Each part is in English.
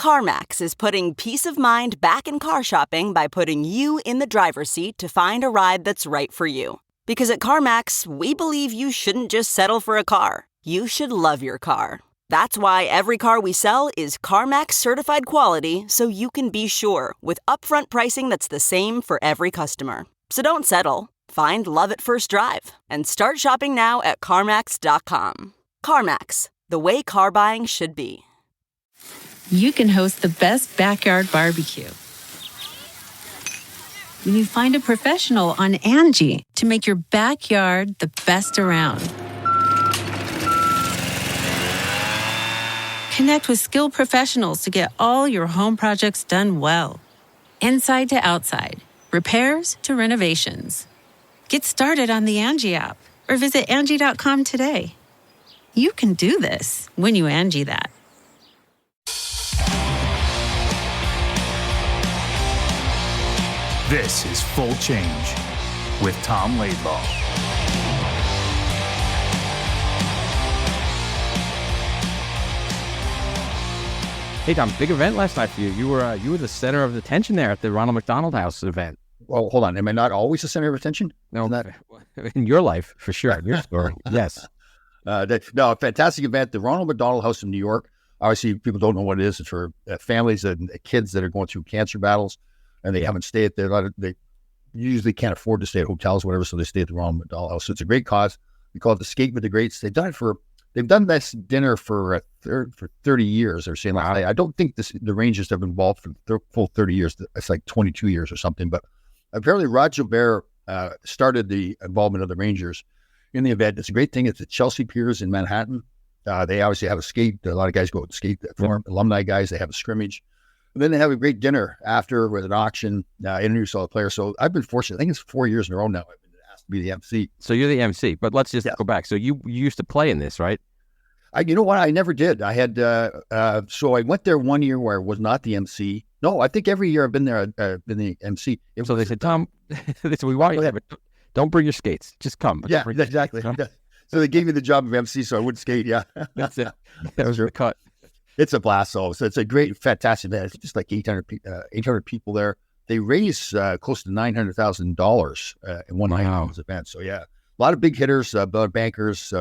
CarMax is putting peace of mind back in car shopping by putting you in the driver's seat to find a ride that's right for you. Because at CarMax, we believe you shouldn't just settle for a car. You should love your car. That's why every car we sell is CarMax certified quality, so you can be sure with upfront pricing that's the same for every customer. So don't settle. Find love at first drive and start shopping now at CarMax.com. CarMax, the way car buying should be. You can host the best backyard barbecue when you find a professional on Angie to make your backyard the best around. Connect with skilled professionals to get all your home projects done well. Inside to outside, repairs to renovations. Get started on the Angie app or visit Angie.com today. You can do this when you Angie that. This is Full Change with Tom Laidlaw. Hey Tom, big event last night for you. You were the center of attention there at the Ronald McDonald House event. Well, hold on. Am I not always the center of attention? No, in your life, for sure. In your story, yes. No, a fantastic event. The Ronald McDonald House in New York. Obviously, people don't know what it is. It's for families and kids that are going through cancer battles, and they haven't stayed there. They usually can't afford to stay at hotels, or whatever, so they stay at the Ronald McDonald House. So it's a great cause. We call it the Skate with the Greats. They've done this dinner for 30 years. They're saying, like, I don't think the Rangers have been involved for the full 30 years. It's like 22 years or something. But apparently, Rod Gilbert started the involvement of the Rangers in the event. It's a great thing. It's at Chelsea Piers in Manhattan. They obviously have a skate. A lot of guys go and skate. Alumni guys, they have a scrimmage. And then they have a great dinner after with an auction, introduce all the players. So I've been fortunate. I think it's 4 years in a row now. I've been asked to be the MC. So you're the MC, but let's just go back. So you used to play in this, right? You know what? I never did. I had, so I went there 1 year where I was not the MC. No, I think every year I've been there, I've been the MC. So they said, Tom, they said, we want you there, but don't bring your skates. Just come. Yeah, exactly. Huh? So they gave me the job of MC so I wouldn't skate. Yeah. That's it. That was the cut. It's a blast, though. So it's a great, fantastic event. It's just like 800 people there. They raised close to $900,000 in one night on this event. So, yeah, a lot of big hitters, bankers,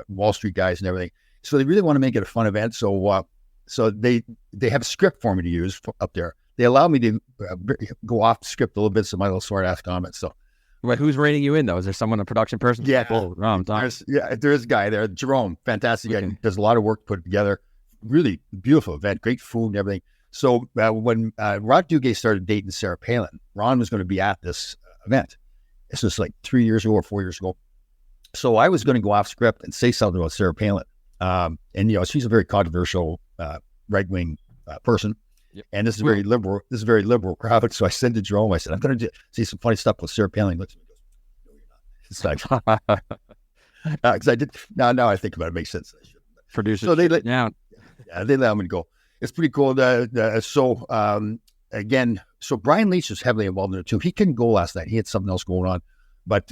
Wall Street guys and everything. So they really want to make it a fun event. So they have a script for me to use up there. They allow me to go off the script a little bit, so my little smart-ass comments. So, wait, who's rating you in, though? Is there someone, a production person? Yeah. There is a guy there, Jerome, fantastic guy. Does a lot of work to put it together. Really beautiful event, great food and everything. So when Rod Duguay started dating Sarah Palin, Ron was going to be at this event. This was like 3 years ago or 4 years ago. So I was going to go off script and say something about Sarah Palin. And, she's a very controversial right-wing person. Yep. And this is very liberal. This is a very liberal crowd. So I said to Jerome, I said, I'm going to say some funny stuff with Sarah Palin. He looks at me and goes, no, you're not. It's like, because I did. Now I think about it, it makes sense. Producers. So they let down. Yeah, they let me go. It's pretty cool. Again, so Brian Leach is heavily involved in it too. He couldn't go last night. He had something else going on. But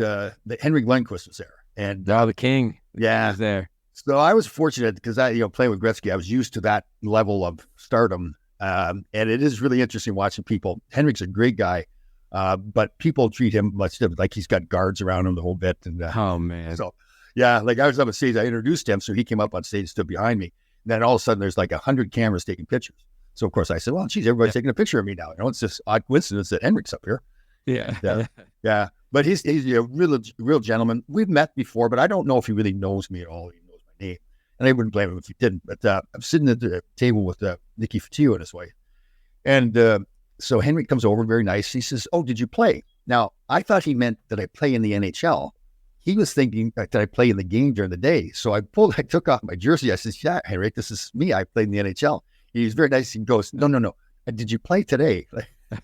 Henry Glenquist was there. And the king. Yeah. Was there. So I was fortunate because playing with Gretzky, I was used to that level of stardom. And it is really interesting watching people. Henrik's a great guy, but people treat him much different. Like he's got guards around him the whole bit. And oh, man. So, yeah, like I was up on stage. I introduced him. So he came up on stage and stood behind me. And then all of a sudden, there's like 100 cameras taking pictures. So, of course, I said, well, geez, everybody's taking a picture of me now. It's just odd coincidence that Henrik's up here. Yeah. Yeah. But he's a real gentleman. We've met before, but I don't know if he really knows me at all. He knows my name. And I wouldn't blame him if he didn't. But I'm sitting at the table with Nikki Fatiu and his wife. And so Henrik comes over, very nice. He says, oh, did you play? Now, I thought he meant that I play in the NHL. He was thinking that I play in the game during the day. So I took off my jersey. I said, yeah, Henrik, this is me. I played in the NHL. He's very nice. He goes, no. Did you play today?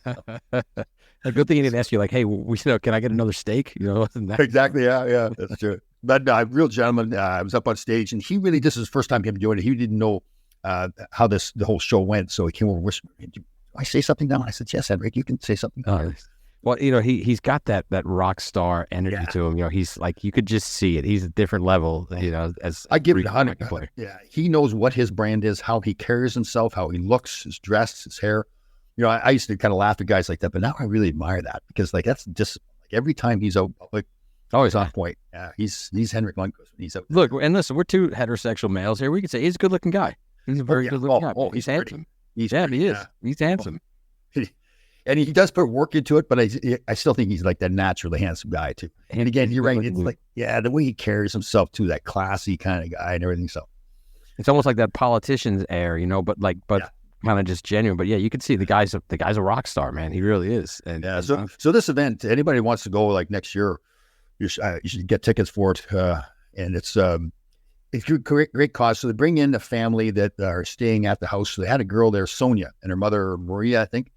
A good thing he didn't ask you, like, hey, can I get another steak? Exactly. Yeah, that's true. But real gentleman. I was up on stage, and this is his first time him doing it. He didn't know how the whole show went, so he came over whispering, "Did I say something now?" I said, "Yes, Henrik, you can say something." Well, he's got that rock star energy to him. He's like, you could just see it. He's a different level, as I give it a 100. player. Yeah, he knows what his brand is, how he carries himself, how he looks, his dress, his hair. I used to kind of laugh at guys like that, but now I really admire that because like that's just like every time he's out public, always on point. Yeah, he's Henrik Lundqvist when he's out. Look, and listen, we're two heterosexual males here. We can say he's a good looking guy. He's a very good looking guy. Oh, he's pretty. handsome. He is. Yeah. He's handsome. And he does put work into it, but I still think he's like that naturally handsome guy too. And again, you're right. It's like, the way he carries himself too, that classy kind of guy and everything. So it's almost like that politician's air, but kind of just genuine. But yeah, you can see the guy's a rock star, man. He really is. And so this event, anybody who wants to go like next year, you should get tickets for it. And it's a great cause. So they bring in a family that are staying at the house. So they had a girl there, Sonia, and her mother, Maria, I think.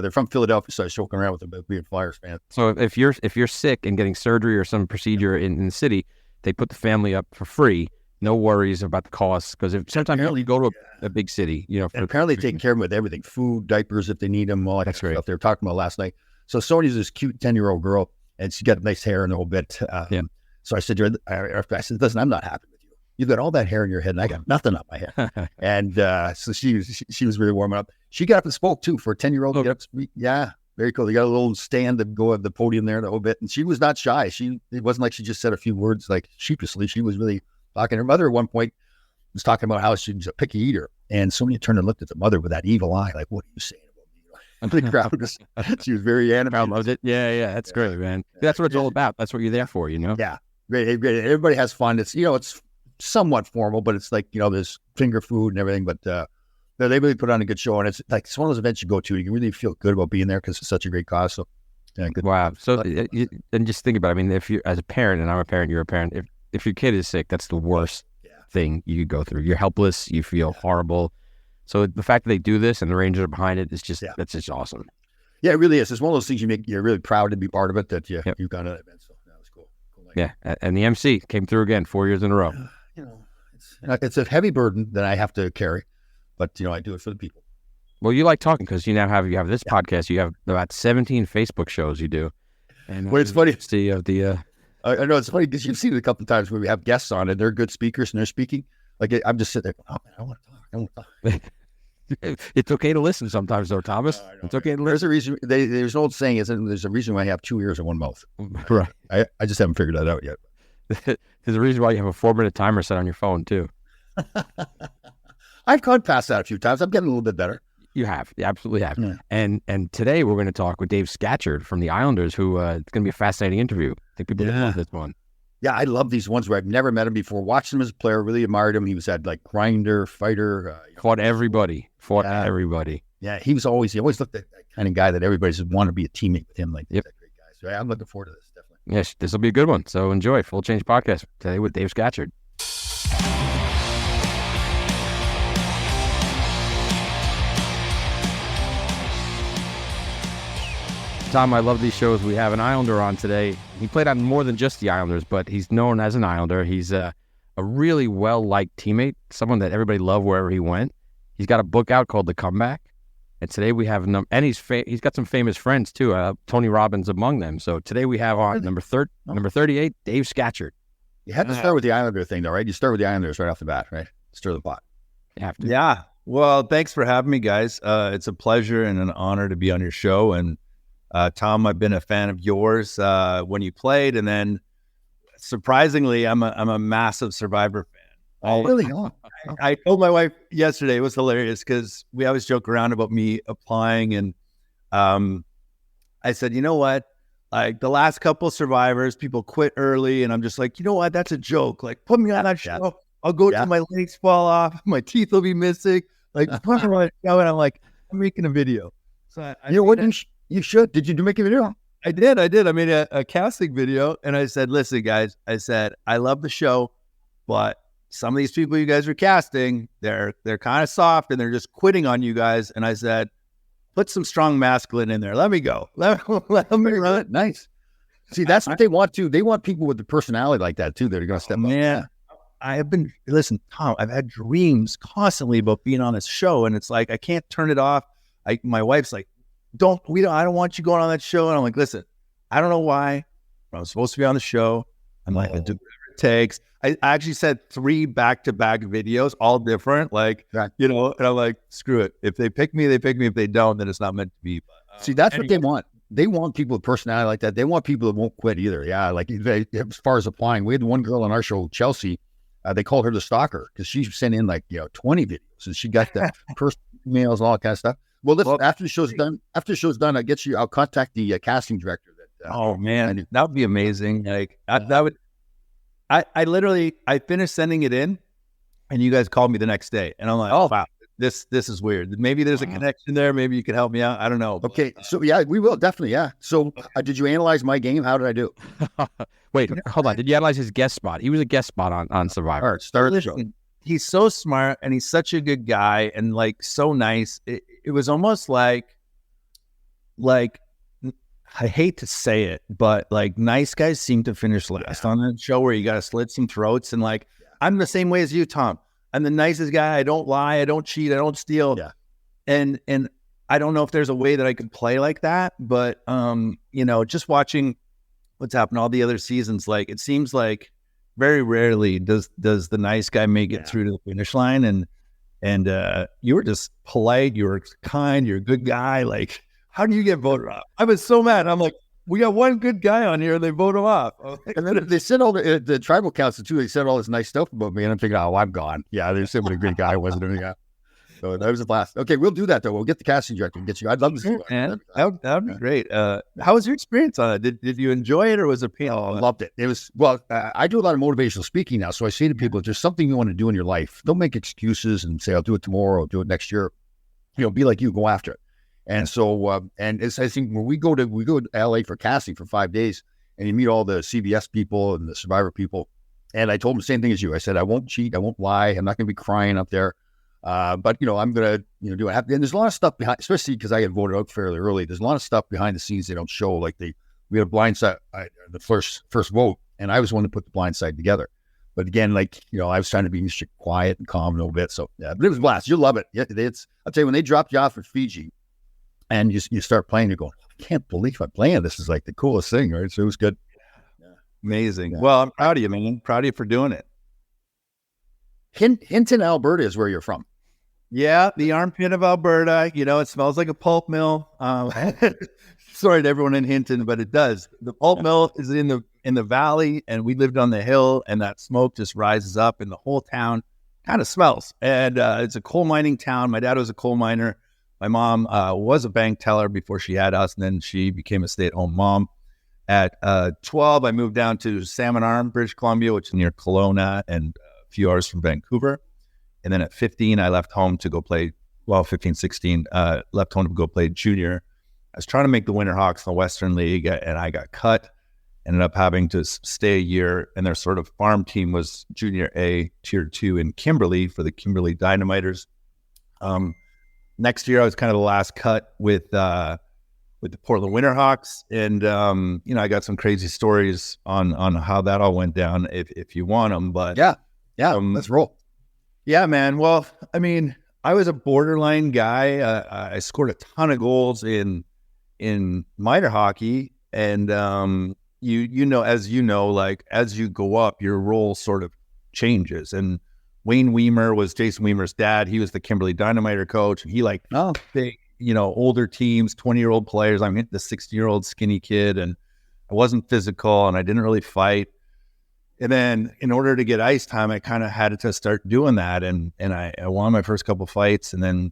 They're from Philadelphia, so I was joking around with them about being Flyers fans. So if you're sick and getting surgery or some procedure in the city, they put the family up for free. No worries about the costs because sometimes you go to a big city, and apparently they take care of them with everything: food, diapers if they need them, all that kind of stuff they were talking about last night. So Sonia's this cute 10-year-old girl, and she's got nice hair and a whole bit. So I said to her, I said, listen, I'm not happy with you. You've got all that hair in your head, and I got nothing on my head. And so she was really warming up. She got up and spoke too for a 10-year-old to get up to speak. Yeah, very cool. They got a little stand to go at the podium there, the whole bit, and she was not shy. It wasn't like she just said a few words like sheepishly. She was really talking. Her mother at one point was talking about how she was a picky eater, and Sonia turned and looked at the mother with that evil eye, like, "What are you saying about me?" And the crowd was. She was very animated. Loved it. Yeah, that's great, man. That's what it's all about. That's what you're there for, Yeah, great. Everybody has fun. It's it's somewhat formal, but it's like there's finger food and everything, but. They really put on a good show, and it's one of those events you go to. You can really feel good about being there because it's such a great cause. So, yeah, good. Wow. So, and just think about it. I mean, if you're as a parent, and I'm a parent, you're a parent. If your kid is sick, that's the worst thing you could go through. You're helpless. You feel horrible. So the fact that they do this and the Rangers are behind it is that's just awesome. Yeah, it really is. It's one of those things you're really proud to be part of it. That you've got an event. So that was cool. And the MC came through again 4 years in a row. It's a heavy burden that I have to carry. But, I do it for the people. Well, you like talking because you have this podcast. You have about 17 Facebook shows you do. And it's funny. I know it's funny because you've seen it a couple of times where we have guests on and they're good speakers and they're speaking. Like I'm just sitting there, I want to talk. It's okay to listen sometimes, though, Thomas. It's okay to listen. There's a reason. There's an old saying is there's a reason why I have 2 ears and one mouth. Right. I just haven't figured that out yet. There's a reason why you have a 4-minute timer set on your phone, too. I've gone past that a few times. I'm getting a little bit better. You have. You absolutely have. Yeah. And today we're going to talk with Dave Scatchard from the Islanders, who it's going to be a fascinating interview. I think people love this one. Yeah, I love these ones where I've never met him before. Watched him as a player, really admired him. He was that grinder, fighter. Fought everybody. Everybody. Yeah, he always looked like that kind of guy that everybody's want to be a teammate with him. That great guy. So I'm looking forward to this, definitely. Yes, this will be a good one. So enjoy Full Change Podcast today with Dave Scatchard. Tom, I love these shows. We have an Islander on today. He played on more than just the Islanders, but he's known as an Islander. He's a really well-liked teammate, someone that everybody loved wherever he went. He's got a book out called The Comeback. And today we have, and he's got some famous friends too, Tony Robbins among them. So today we have on number 38, Dave Scatchard. You had to start with the Islander thing though, right? You start with the Islanders right off the bat, right? Stir the pot. You have to. Yeah. Well, thanks for having me, guys. It's a pleasure and an honor to be on your show. And Tom, I've been a fan of yours when you played, and then surprisingly, I'm a massive Survivor fan. Oh, really? I told my wife yesterday, it was hilarious because we always joke around about me applying, and I said, you know what? Like the last couple of Survivors, people quit early, and I'm just like, you know what? That's a joke. Like, put me on that show. I'll go till my legs fall off, my teeth will be missing. Like, put me on that show, and I'm like, I'm making a video. So you should. Did you make a video? I did. I made a casting video, and I said, listen, guys, I love the show, but some of these people you guys are casting, they're kind of soft, and they're just quitting on you guys. And I said, put some strong masculine in there. Let me go. Let me run it. Nice. See, that's what they want too. They want people with the personality like that too that are going to step up. Yeah. Listen, Tom, I've had dreams constantly about being on this show, and it's like, I can't turn it off. My wife's like, I don't want you going on that show. And I'm like, listen, I don't know why. I'm supposed to be on the show. I'm like, I'll do whatever it takes. I actually said 3 back-to-back videos, all different, like, you know, and I'm like, screw it. If they pick me, they pick me. If they don't, then it's not meant to be. But, see, that's what they want. They want people with personality like that. They want people that won't quit either. Yeah, like as far as applying, we had one girl on our show, Chelsea. They called her the stalker because she sent in like 20 videos, and she got the personal emails, all that kind of stuff. Well, listen, after the show's done, I'll contact the casting director. Oh man, that would be amazing. Like that would. I finished sending it in, and you guys called me the next day, and I'm like, oh wow. This is weird. Maybe there's a connection there. Maybe you can help me out. I don't know. Okay. So yeah, we will definitely. Yeah. So did you analyze my game? How did I do? Wait, hold on. Did you analyze his guest spot? He was a guest spot on Survivor. All right, start the show. He's so smart and he's such a good guy and like so nice. It was almost like I hate to say it, but like nice guys seem to finish last on that show where you got to slit some throats. And like, I'm the same way as you, Tom. I'm the nicest guy. I don't lie. I don't cheat. I don't steal. Yeah. And I don't know if there's a way that I could play like that, but, just watching what's happened all the other seasons, like it seems like very rarely does the nice guy make it through to the finish line. And you were just polite. You were kind. You're a good guy. Like, how do you get voted off? I was so mad. I'm like, we got one good guy on here, and they vote him off. And then they said all the tribal council too. They said all this nice stuff about me, and I'm thinking, oh, I'm gone. Yeah, they said what a great guy I was. So that was a blast. Okay, we'll do that though. We'll get the casting director and get you. I'd love to see that. That would be great. How was your experience on it? Did you enjoy it, or was it painful? Oh, I loved it. It was I do a lot of motivational speaking now, so I say to people, if there's something you want to do in your life, don't make excuses and say I'll do it tomorrow, I'll do it next year. Be like you, go after it. And so, I think when we go to LA for casting for 5 days, and you meet all the CBS people and the Survivor people, and I told them the same thing as you. I said I won't cheat, I won't lie, I'm not going to be crying up there, but I'm going to do it. And there's a lot of stuff behind, especially because I get voted out fairly early. There's a lot of stuff behind the scenes they don't show. Like we had a blind side, the first vote, and I was one to put the blind side together. But again, I was trying to be quiet and calm a little bit. So yeah, but it was a blast. You'll love it. I'll tell you, when they dropped you off for Fiji, and you start playing, you're going, I can't believe I'm playing. This is like the coolest thing, right? So it was good. Yeah. Amazing. Yeah. Well, I'm proud of you, man. Proud of you for doing it. Hinton, Alberta is where you're from. Yeah, the armpit of Alberta. It smells like a pulp mill. Sorry to everyone in Hinton, but it does. The pulp mill is in the valley, and we lived on the hill, and that smoke just rises up, and the whole town kind of smells. And it's a coal mining town. My dad was a coal miner. My mom was a bank teller before she had us, and then she became a stay-at-home mom. At 12, I moved down to Salmon Arm, British Columbia, which is near Kelowna and a few hours from Vancouver. And then at 15, I left home to go play, 16, left home to go play junior. I was trying to make the Winterhawks in the Western League, and I got cut. Ended up having to stay a year, and their sort of farm team was Junior A, Tier 2 in Kimberley for the Kimberley Dynamiters. Next year, I was kind of the last cut with the Portland Winterhawks, and I got some crazy stories on how that all went down if you want them. But yeah, let's roll. Yeah, man. Well, I mean, I was a borderline guy. I scored a ton of goals in minor hockey, and as you go up, your role sort of changes. And Wayne Weimer was Jason Weimer's dad. He was the Kimberley Dynamiter coach, and he big, older teams, 20-year-old players. I'm the 60-year-old skinny kid, and I wasn't physical, and I didn't really fight. And then in order to get ice time, I kind of had to start doing that, and I won my first couple fights, and then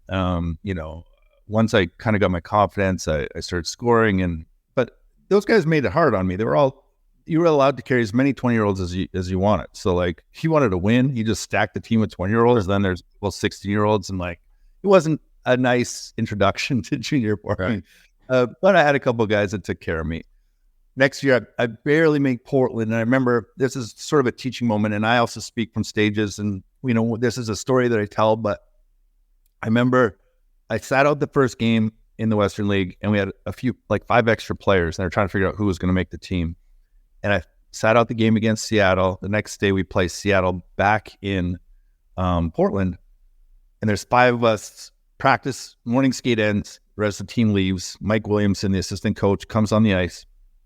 once I kind of got my confidence, I started scoring, but those guys made it hard on me. You were allowed to carry as many 20-year-olds as you wanted. So if you wanted to win, you just stacked the team with 20-year-olds. Then there's 16-year-olds, and it wasn't a nice introduction to junior for me. But I had a couple of guys that took care of me. Next year, I barely make Portland, and I remember this is sort of a teaching moment. And I also speak from stages, and this is a story that I tell. But I remember I sat out the first game in the Western League, and we had a few 5 extra players, and they were trying to figure out who was going to make the team. And I sat out the game against Seattle. The next day, we play Seattle back in Portland. And there's 5 of us, practice, morning skate ends, The rest of the team leaves. Mike Williamson, the assistant coach, comes on the ice,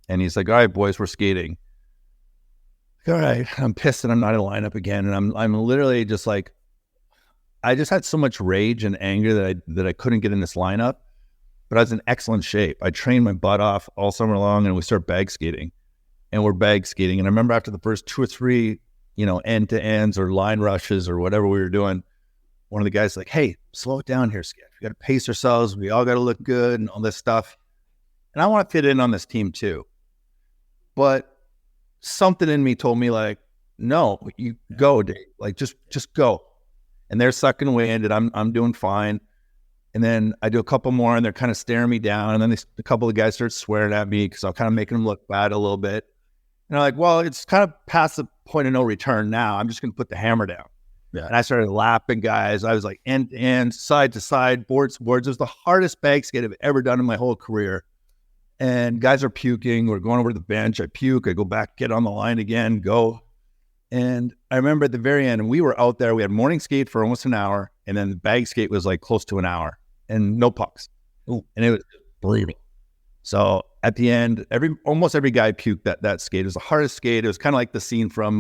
and he's like, "All right, boys, we're skating." All right, I'm pissed that I'm not in the lineup again, and I'm literally just like, I just had so much rage and anger that I couldn't get in this lineup, but I was in excellent shape. I trained my butt off all summer long, and we start bag skating, and we're bag skating. And I remember after the first 2 or 3, end to ends or line rushes or whatever we were doing, one of the guys like, "Hey, slow it down here, Sketch. We got to pace ourselves. We all got to look good and all this stuff." And I want to fit in on this team too, but something in me told me like, "No, you go, Dave. Like just go." And they're sucking wind, and I'm doing fine. And then I do a couple more, and they're kind of staring me down. And then a couple of guys start swearing at me because I'm kind of making them look bad a little bit. And I'm like, well, it's kind of past the point of no return now. I'm just going to put the hammer down. Yeah. And I started lapping guys. I was like end to end, side to side, boards to boards. It was the hardest bag skate I've ever done in my whole career. And guys are puking. We're going over to the bench. I puke. I go back, get on the line again, go. And I remember at the very end, we were out there. We had morning skate for almost an hour, and then the bag skate was like close to an hour, and no pucks. Ooh. And it was brutal. So at the end, almost every guy puked that skate. It was the hardest skate. It was kind of like the scene from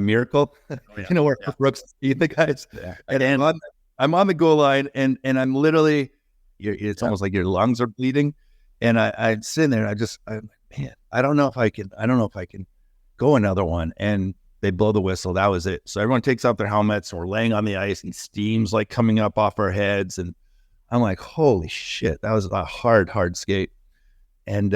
Miracle, oh, yeah. Where Brooks eat the guys. Yeah. And I'm on the goal line, and I'm literally, it's almost like your lungs are bleeding. And I'm sitting there, I'm like, man, I don't know if I can go another one. And they blow the whistle. That was it. So everyone takes off their helmets, and we're laying on the ice, and steam's like coming up off our heads. And I'm like, holy shit, that was a hard skate. And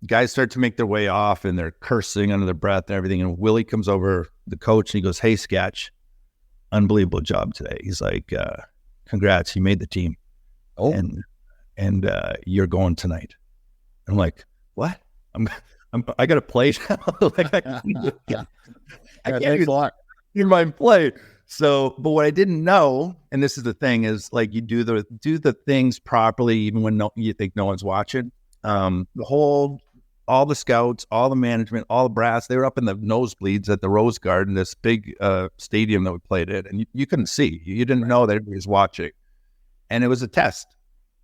guys start to make their way off, and they're cursing under their breath and everything. And Willie comes over, the coach, and he goes, "Hey, Sketch, unbelievable job today." He's like, "Congrats, you made the team. Oh, and you're going tonight." I'm like, "What? I got to play now." Like, I can't even hear my play. So, but what I didn't know, and this is the thing, is like you do the things properly, even when you think no one's watching. All the scouts, all the management, all the brass, they were up in the nosebleeds at the Rose Garden, this big stadium that we played in, and you couldn't see. You didn't know that everybody was watching, and it was a test,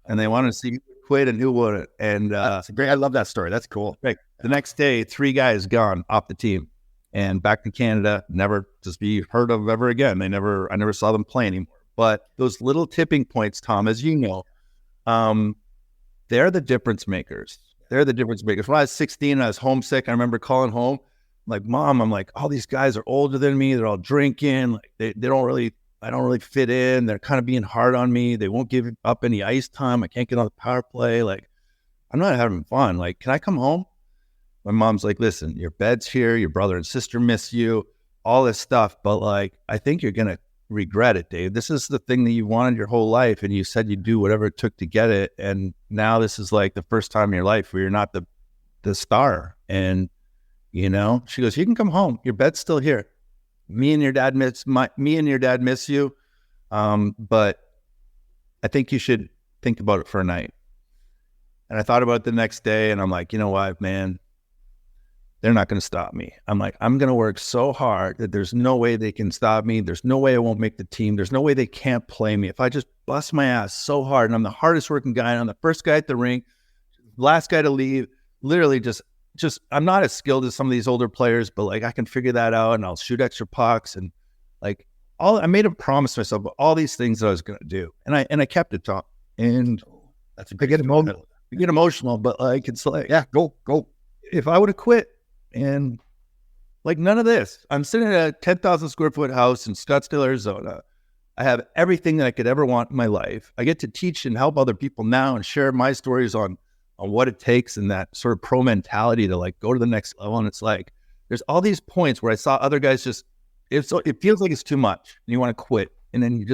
and they wanted to see who quit and who wouldn't. And that's great. I love that story. That's cool. Right. The next day, 3 guys gone off the team and back to Canada, never to be heard of ever again. I never saw them play anymore. But those little tipping points, Tom, as you know, they're the difference makers. They're the difference makers. When I was 16, I was homesick. I remember calling home, like, "Mom, I'm like, all these guys are older than me. They're all drinking. Like I don't really fit in. They're kind of being hard on me. They won't give up any ice time. I can't get on the power play. Like, I'm not having fun. Like, can I come home?" My mom's like, "Listen, your bed's here. Your brother and sister miss you, all this stuff. But like, I think you're going to regret it, Dave. This is the thing that you wanted your whole life. And you said you'd do whatever it took to get it. And now this is like the first time in your life where you're not the star." And, she goes, "You can come home. Your bed's still here. Me and your dad miss you. But I think you should think about it for a night." And I thought about it the next day, and I'm like, you know what, man? They're not going to stop me. I'm like, I'm going to work so hard that there's no way they can stop me. There's no way I won't make the team. There's no way they can't play me. If I just bust my ass so hard, and I'm the hardest working guy, and I'm the first guy at the rink, last guy to leave, literally just I'm not as skilled as some of these older players, but like I can figure that out, and I'll shoot extra pucks. And like I made a promise to myself about all these things that I was going to do. And I kept it, Tom. And that's I get emotional, but like, it's like, yeah, go. If I would have quit, and like none of this, I'm sitting at a 10,000 square foot house in Scottsdale, Arizona. I have everything that I could ever want in my life. I get to teach and help other people now and share my stories on what it takes and that sort of pro mentality to like go to the next level. And it's like, there's all these points where I saw other guys it feels like it's too much and you want to quit. And then you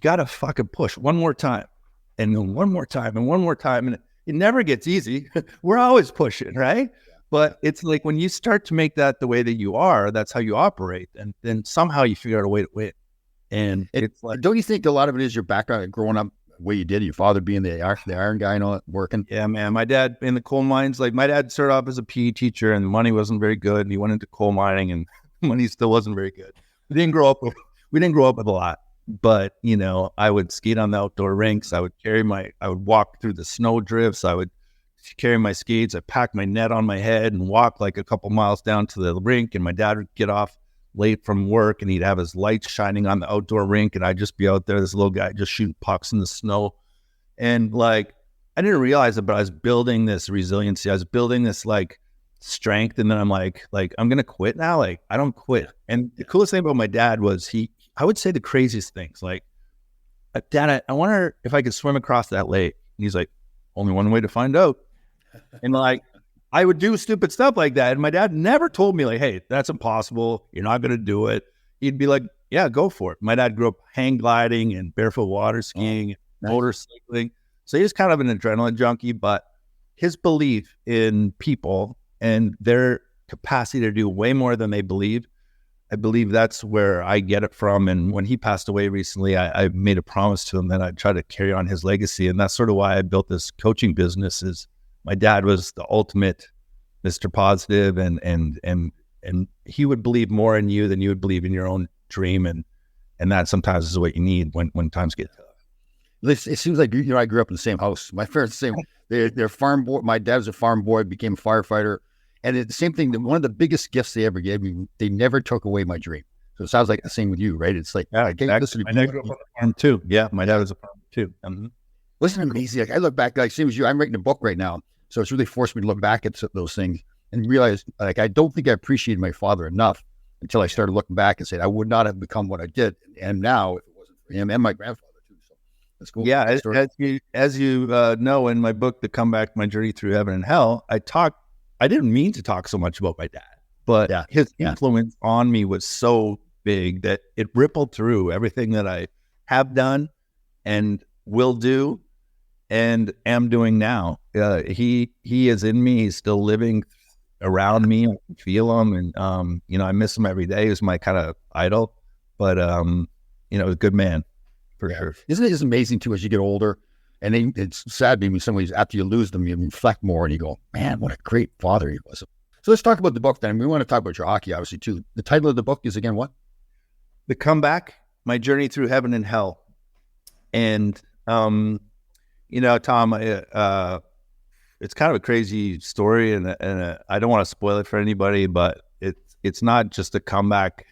got to fucking push one more time and then one more time and one more time. And it never gets easy. We're always pushing, right? But it's like when you start to make that the way that you are, that's how you operate. And then somehow you figure out a way to win. And it's like, don't you think a lot of it is your background growing up, the way you did, your father being the iron guy and all that, working? Yeah, man. My dad in the coal mines, like my dad started off as a PE teacher and the money wasn't very good. And he went into coal mining and money still wasn't very good. We didn't grow up with a lot. But, you know, I would skate on the outdoor rinks. I would walk through the snow drifts. I would carry my skates. I pack my net on my head and walk like a couple miles down to the rink. And my dad would get off late from work and he'd have his lights shining on the outdoor rink. And I'd just be out there, this little guy just shooting pucks in the snow. And like, I didn't realize it, but I was building this resiliency. I was building this like strength. And then I'm like, I'm going to quit now. Like, I don't quit. And the coolest thing about my dad was I would say the craziest things like, Dad, I wonder if I could swim across that lake. And he's like, only one way to find out. And like, I would do stupid stuff like that. And my dad never told me like, hey, that's impossible. You're not going to do it. He'd be like, yeah, go for it. My dad grew up hang gliding and barefoot water skiing, motorcycling. So he's kind of an adrenaline junkie, but his belief in people and their capacity to do way more than they believe, I believe that's where I get it from. And when he passed away recently, I made a promise to him that I'd try to carry on his legacy. And that's sort of why I built this coaching business. Is my dad was the ultimate Mr. Positive, and he would believe more in you than you would believe in your own dream. And that sometimes is what you need when times get tough. It seems like you know I grew up in the same house. My parents the same. They're farm boy. My dad was a farm boy, became a firefighter. And it's the same thing. One of the biggest gifts they ever gave me, they never took away my dream. So it sounds like the same with you, right? It's like, yeah, exactly. My dad grew up on a farm too. Yeah, my dad was a farmer too. Listen, amazing. Like I look back, like same as you. I'm writing a book right now, so it's really forced me to look back at those things and realize, like, I don't think I appreciated my father enough until I started looking back and said I would not have become what I did and now if it wasn't for him and my grandfather too. So that's cool. Yeah, as you know, in my book, The Comeback: My Journey Through Heaven and Hell, I didn't mean to talk so much about my dad, but his influence on me was so big that it rippled through everything that I have done and will do and am doing now. He is in me. He's still living around me. I can feel him. And, you know, I miss him every day. He was my kind of idol, but, you know, a good man for sure. Isn't it just amazing too, as you get older? And then it's sad maybe some ways after you lose them, you reflect more and you go, man, what a great father he was. So let's talk about the book then. We want to talk about your hockey, obviously, too. The title of the book is again what? The Comeback: My Journey Through Heaven and Hell. And, you know, Tom, it's kind of a crazy story, and I don't want to spoil it for anybody, but it's not just a comeback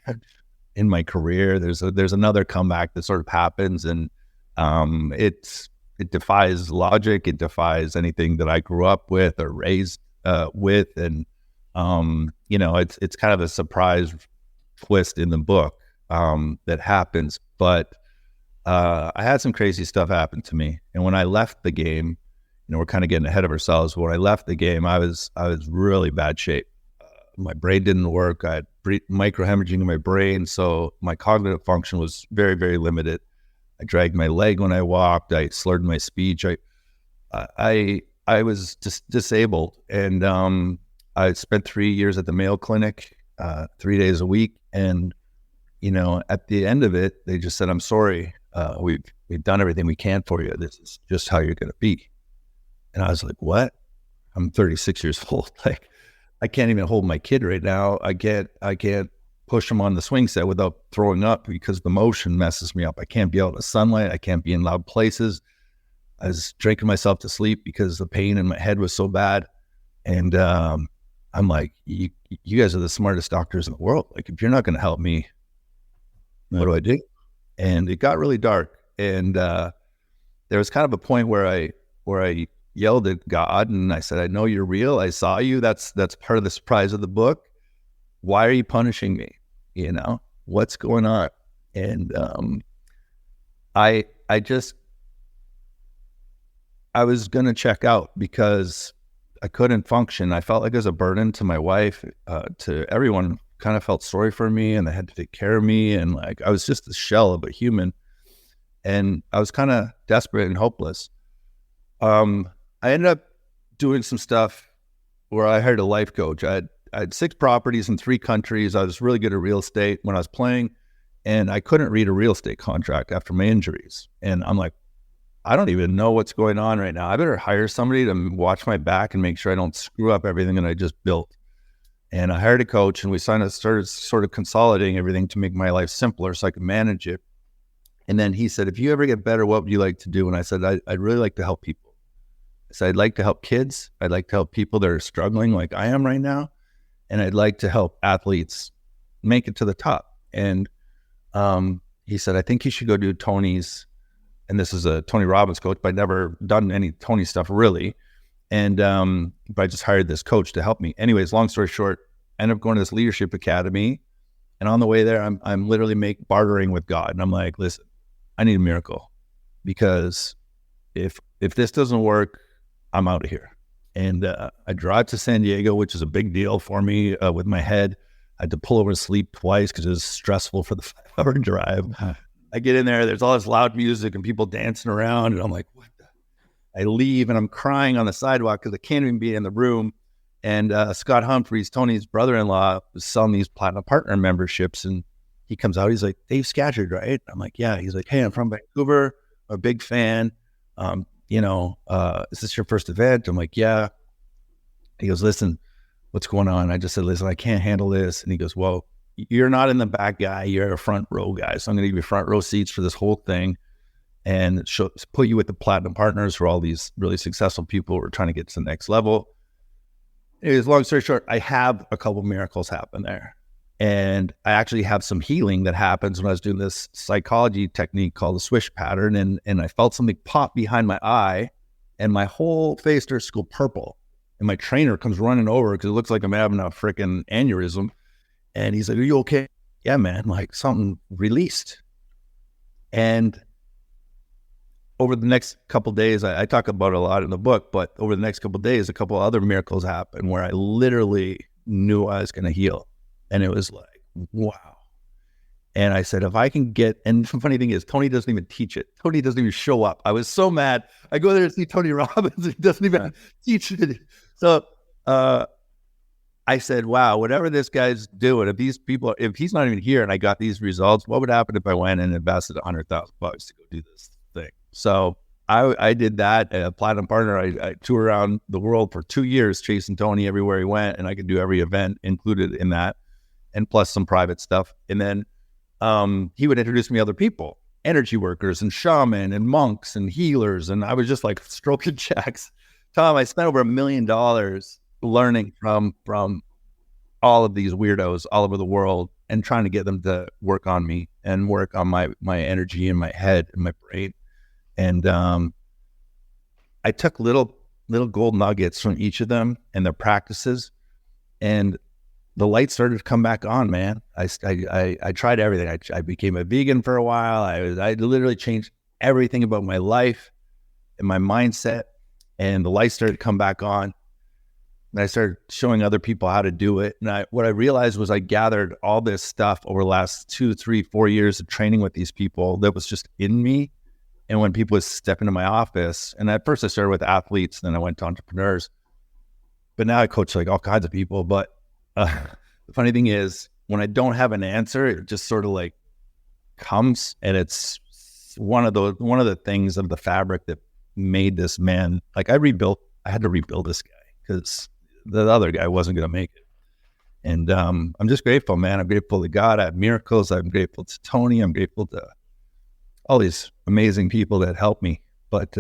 in my career. There's another comeback that sort of happens, and it defies logic. It defies anything that I grew up with or raised with. And, you know, it's kind of a surprise twist in the book that happens. But I had some crazy stuff happen to me. And when I left the game, you know, we're kind of getting ahead of ourselves. When I left the game, I was really bad shape. My brain didn't work. I had microhemorrhaging in my brain. So my cognitive function was very, very limited. I dragged my leg when I walked. I slurred my speech. I was just disabled, and I spent 3 years at the Mayo Clinic, 3 days a week. And you know, at the end of it, they just said, "I'm sorry. We've done everything we can for you. This is just how you're going to be." And I was like, "What? I'm 36 years old. Like, I can't even hold my kid right now. I can't push him on the swing set without throwing up because the motion messes me up. I can't be out in the sunlight. I can't be in loud places." I was drinking myself to sleep because the pain in my head was so bad. And I'm like, you guys are the smartest doctors in the world. Like, if you're not going to help me, what do I do? And it got really dark. And there was kind of a point where I yelled at God and I said, "I know you're real. I saw you. That's part of the surprise of the book. Why are you punishing me? You know, what's going on?" And I was going to check out because I couldn't function. I felt like it was a burden to my wife, to everyone. Kind of felt sorry for me, and they had to take care of me. And like, I was just a shell of a human, and I was kind of desperate and hopeless. I ended up doing some stuff where I hired a life coach. I had 6 properties in 3 countries. I was really good at real estate when I was playing, and I couldn't read a real estate contract after my injuries. And I'm like, I don't even know what's going on right now. I better hire somebody to watch my back and make sure I don't screw up everything that I just built. And I hired a coach, and we started sort of consolidating everything to make my life simpler so I could manage it. And then he said, if you ever get better, what would you like to do? And I said, I'd really like to help people. I said, I'd like to help kids. I'd like to help people that are struggling like I am right now. And I'd like to help athletes make it to the top. And he said, I think you should go do Tony's. And this is a Tony Robbins coach, but I'd never done any Tony stuff really. And but I just hired this coach to help me. Anyways, long story short, I ended up going to this leadership academy. And on the way there, I'm literally bartering with God. And I'm like, listen, I need a miracle, because if this doesn't work, I'm out of here. And I drive to San Diego, which is a big deal for me with my head. I had to pull over to sleep twice because it was stressful for the 5-hour drive. I get in there, there's all this loud music and people dancing around. And I'm like, what the? I leave and I'm crying on the sidewalk because I can't even be in the room. And Scott Humphreys, Tony's brother-in-law, was selling these Platinum Partner memberships. And he comes out, he's like, Dave Scatchard, right? I'm like, yeah. He's like, hey, I'm from Vancouver. I'm a big fan. Is this your first event? I'm like, yeah. He goes, listen, what's going on? I just said, listen, I can't handle this. And he goes, well, you're not in the back guy. You're a front row guy. So I'm going to give you front row seats for this whole thing and put you with the Platinum Partners for all these really successful people who are trying to get to the next level. Anyways, long story short, I have a couple miracles happen there. And I actually have some healing that happens when I was doing this psychology technique called the swish pattern. And I felt something pop behind my eye and my whole face starts to go purple. And my trainer comes running over because it looks like I'm having a freaking aneurysm. And he's like, are you okay? Yeah, man, like something released. And over the next couple of days, I talk about it a lot in the book, but over the next couple of days, a couple of other miracles happened where I literally knew I was going to heal. And it was like, wow. And I said, if I can and the funny thing is, Tony doesn't even teach it. Tony doesn't even show up. I was so mad. I go there to see Tony Robbins. He doesn't even teach it. So I said, wow, whatever this guy's doing, if he's not even here and I got these results, what would happen if I went and invested $100,000 to go do this thing? So I did that. A Platinum Partner. I toured around the world for 2 years chasing Tony everywhere he went, and I could do every event included in that, and plus some private stuff. And then he would introduce me to other people, energy workers and shaman and monks and healers. And I was just like stroking checks. Tom, I spent over $1 million learning from all of these weirdos all over the world and trying to get them to work on me and work on my energy in my head and my brain. And I took little gold nuggets from each of them and their practices, and the light started to come back on, man. I tried everything. I became a vegan for a while. I literally changed everything about my life and my mindset, and the light started to come back on. And I started showing other people how to do it. And what I realized was I gathered all this stuff over the last 2, 3, 4 years of training with these people that was just in me. And when people would step into my office, and at first I started with athletes, then I went to entrepreneurs, but now I coach like all kinds of people. But the funny thing is, when I don't have an answer, it just sort of like comes, and it's one of the things of the fabric that made this man. Like I had to rebuild this guy because the other guy wasn't going to make it. And I'm just grateful, man. I'm grateful to God. I have miracles. I'm grateful to Tony. I'm grateful to all these amazing people that helped me. But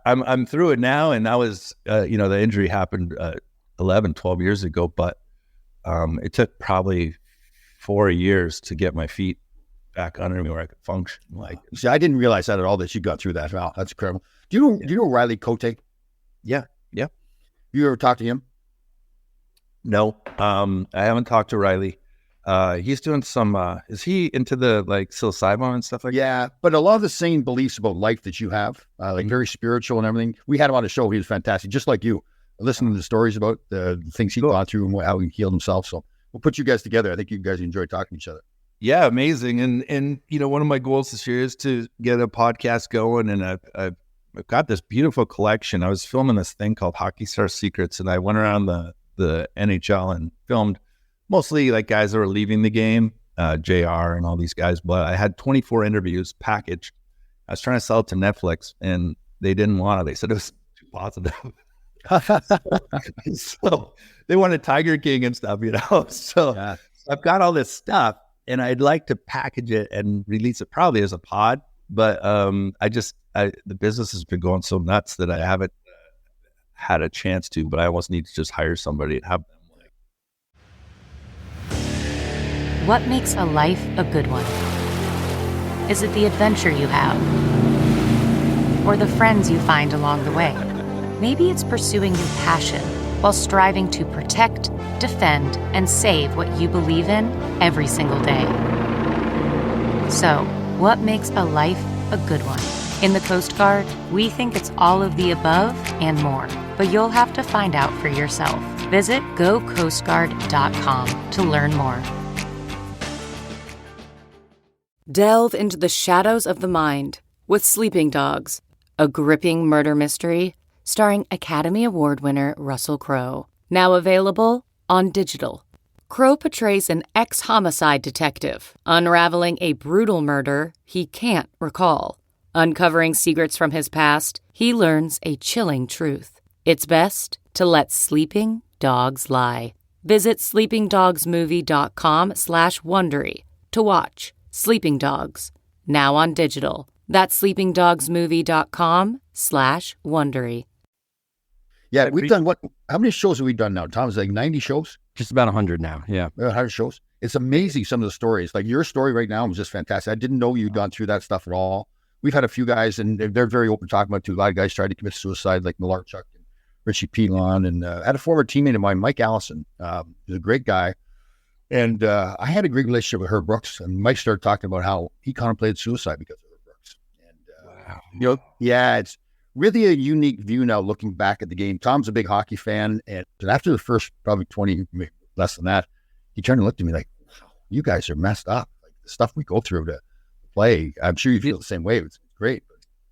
I'm through it now. And that was, the injury happened 11, 12 years ago, but it took probably 4 years to get my feet back under me where I could function. Like, see, I didn't realize that at all, that you got through that. Wow, that's incredible. Do you know Riley Cote? Yeah. You ever talked to him? No, I haven't talked to Riley. He's doing some, is he into the like psilocybin and stuff like that? Yeah, but a lot of the same beliefs about life that you have, like very spiritual and everything. We had him on the show. He was fantastic, just like you. Listening to the stories about the things he's gone through and how he healed himself. So we'll put you guys together. I think you guys enjoy talking to each other. Yeah, amazing. And one of my goals this year is to get a podcast going, and I've got this beautiful collection. I was filming this thing called Hockey Star Secrets, and I went around the NHL and filmed mostly like guys that were leaving the game, JR and all these guys, but I had 24 interviews packaged. I was trying to sell it to Netflix, and they didn't want it. They said it was too positive. So they wanted Tiger King and stuff, So I've got all this stuff, and I'd like to package it and release it probably as a pod, but the business has been going so nuts that I haven't had a chance to, but I almost need to just hire somebody and have them What makes a life a good one? Is it the adventure you have? Or the friends you find along the way? Maybe it's pursuing your passion while striving to protect, defend, and save what you believe in every single day. So, what makes a life a good one? In the Coast Guard, we think it's all of the above and more, but you'll have to find out for yourself. Visit gocoastguard.com to learn more. Delve into the shadows of the mind with Sleeping Dogs, a gripping murder mystery starring Academy Award winner Russell Crowe. Now available on digital. Crowe portrays an ex-homicide detective unraveling a brutal murder he can't recall. Uncovering secrets from his past, he learns a chilling truth. It's best to let sleeping dogs lie. Visit sleepingdogsmovie.com/Wondery to watch Sleeping Dogs, now on digital. That's sleepingdogsmovie.com/Wondery. Yeah, we've done how many shows have we done now? Tom, it's like 90 shows? Just about 100 now, yeah. 100 shows. It's amazing, some of the stories. Like your story right now was just fantastic. I didn't know you'd gone through that stuff at all. We've had a few guys, and they're very open talking about it too. A lot of guys tried to commit suicide, like Malarchuk and Richie Pilon, and I had a former teammate of mine, Mike Allison. He's a great guy. And I had a great relationship with Herb Brooks, and Mike started talking about how he contemplated suicide because of Herb Brooks. And wow. Yeah, it's really a unique view now looking back at the game. Tom's a big hockey fan, and after the first probably 20, less than that, he turned and looked at me like, wow, you guys are messed up. Like the stuff we go through to play. I'm sure you feel the same way. It's great.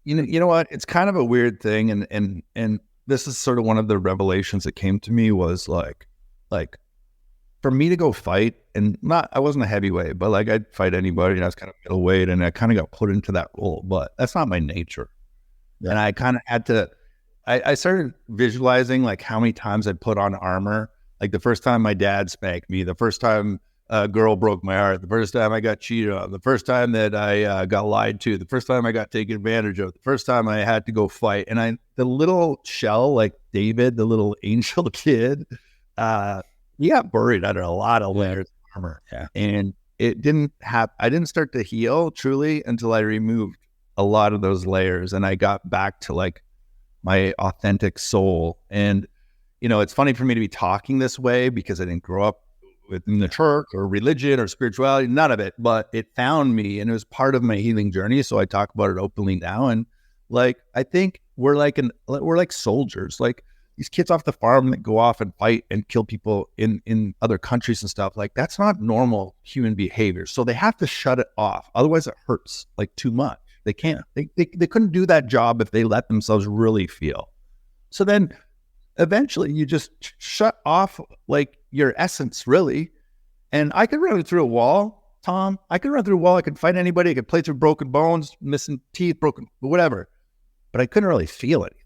You know what? It's kind of a weird thing, and this is sort of one of the revelations that came to me was like for me to go fight, and I wasn't a heavyweight, but like I'd fight anybody, and I was kind of middleweight, and I kind of got put into that role, but that's not my nature. Yeah. And I kind of had to, I started visualizing like how many times I'd put on armor. Like the first time my dad spanked me, the first time a girl broke my heart, the first time I got cheated on, the first time that I got lied to, the first time I got taken advantage of, the first time I had to go fight. And the little shell, like David, the little angel kid, he got buried under a lot of layers of armor. Yeah. And I didn't start to heal truly until I removed a lot of those layers and I got back to like my authentic soul. And, it's funny for me to be talking this way because I didn't grow up within the church or religion or spirituality, none of it, but it found me and it was part of my healing journey. So I talk about it openly now. And like, I think we're like soldiers, like these kids off the farm that go off and fight and kill people in other countries and stuff. Like that's not normal human behavior. So they have to shut it off. Otherwise it hurts like too much. They can't, they couldn't do that job if they let themselves really feel. So then eventually you just shut off like your essence really. And I could run through a wall, Tom. I could run through a wall. I could fight anybody. I could play through broken bones, missing teeth, broken, whatever. But I couldn't really feel anything.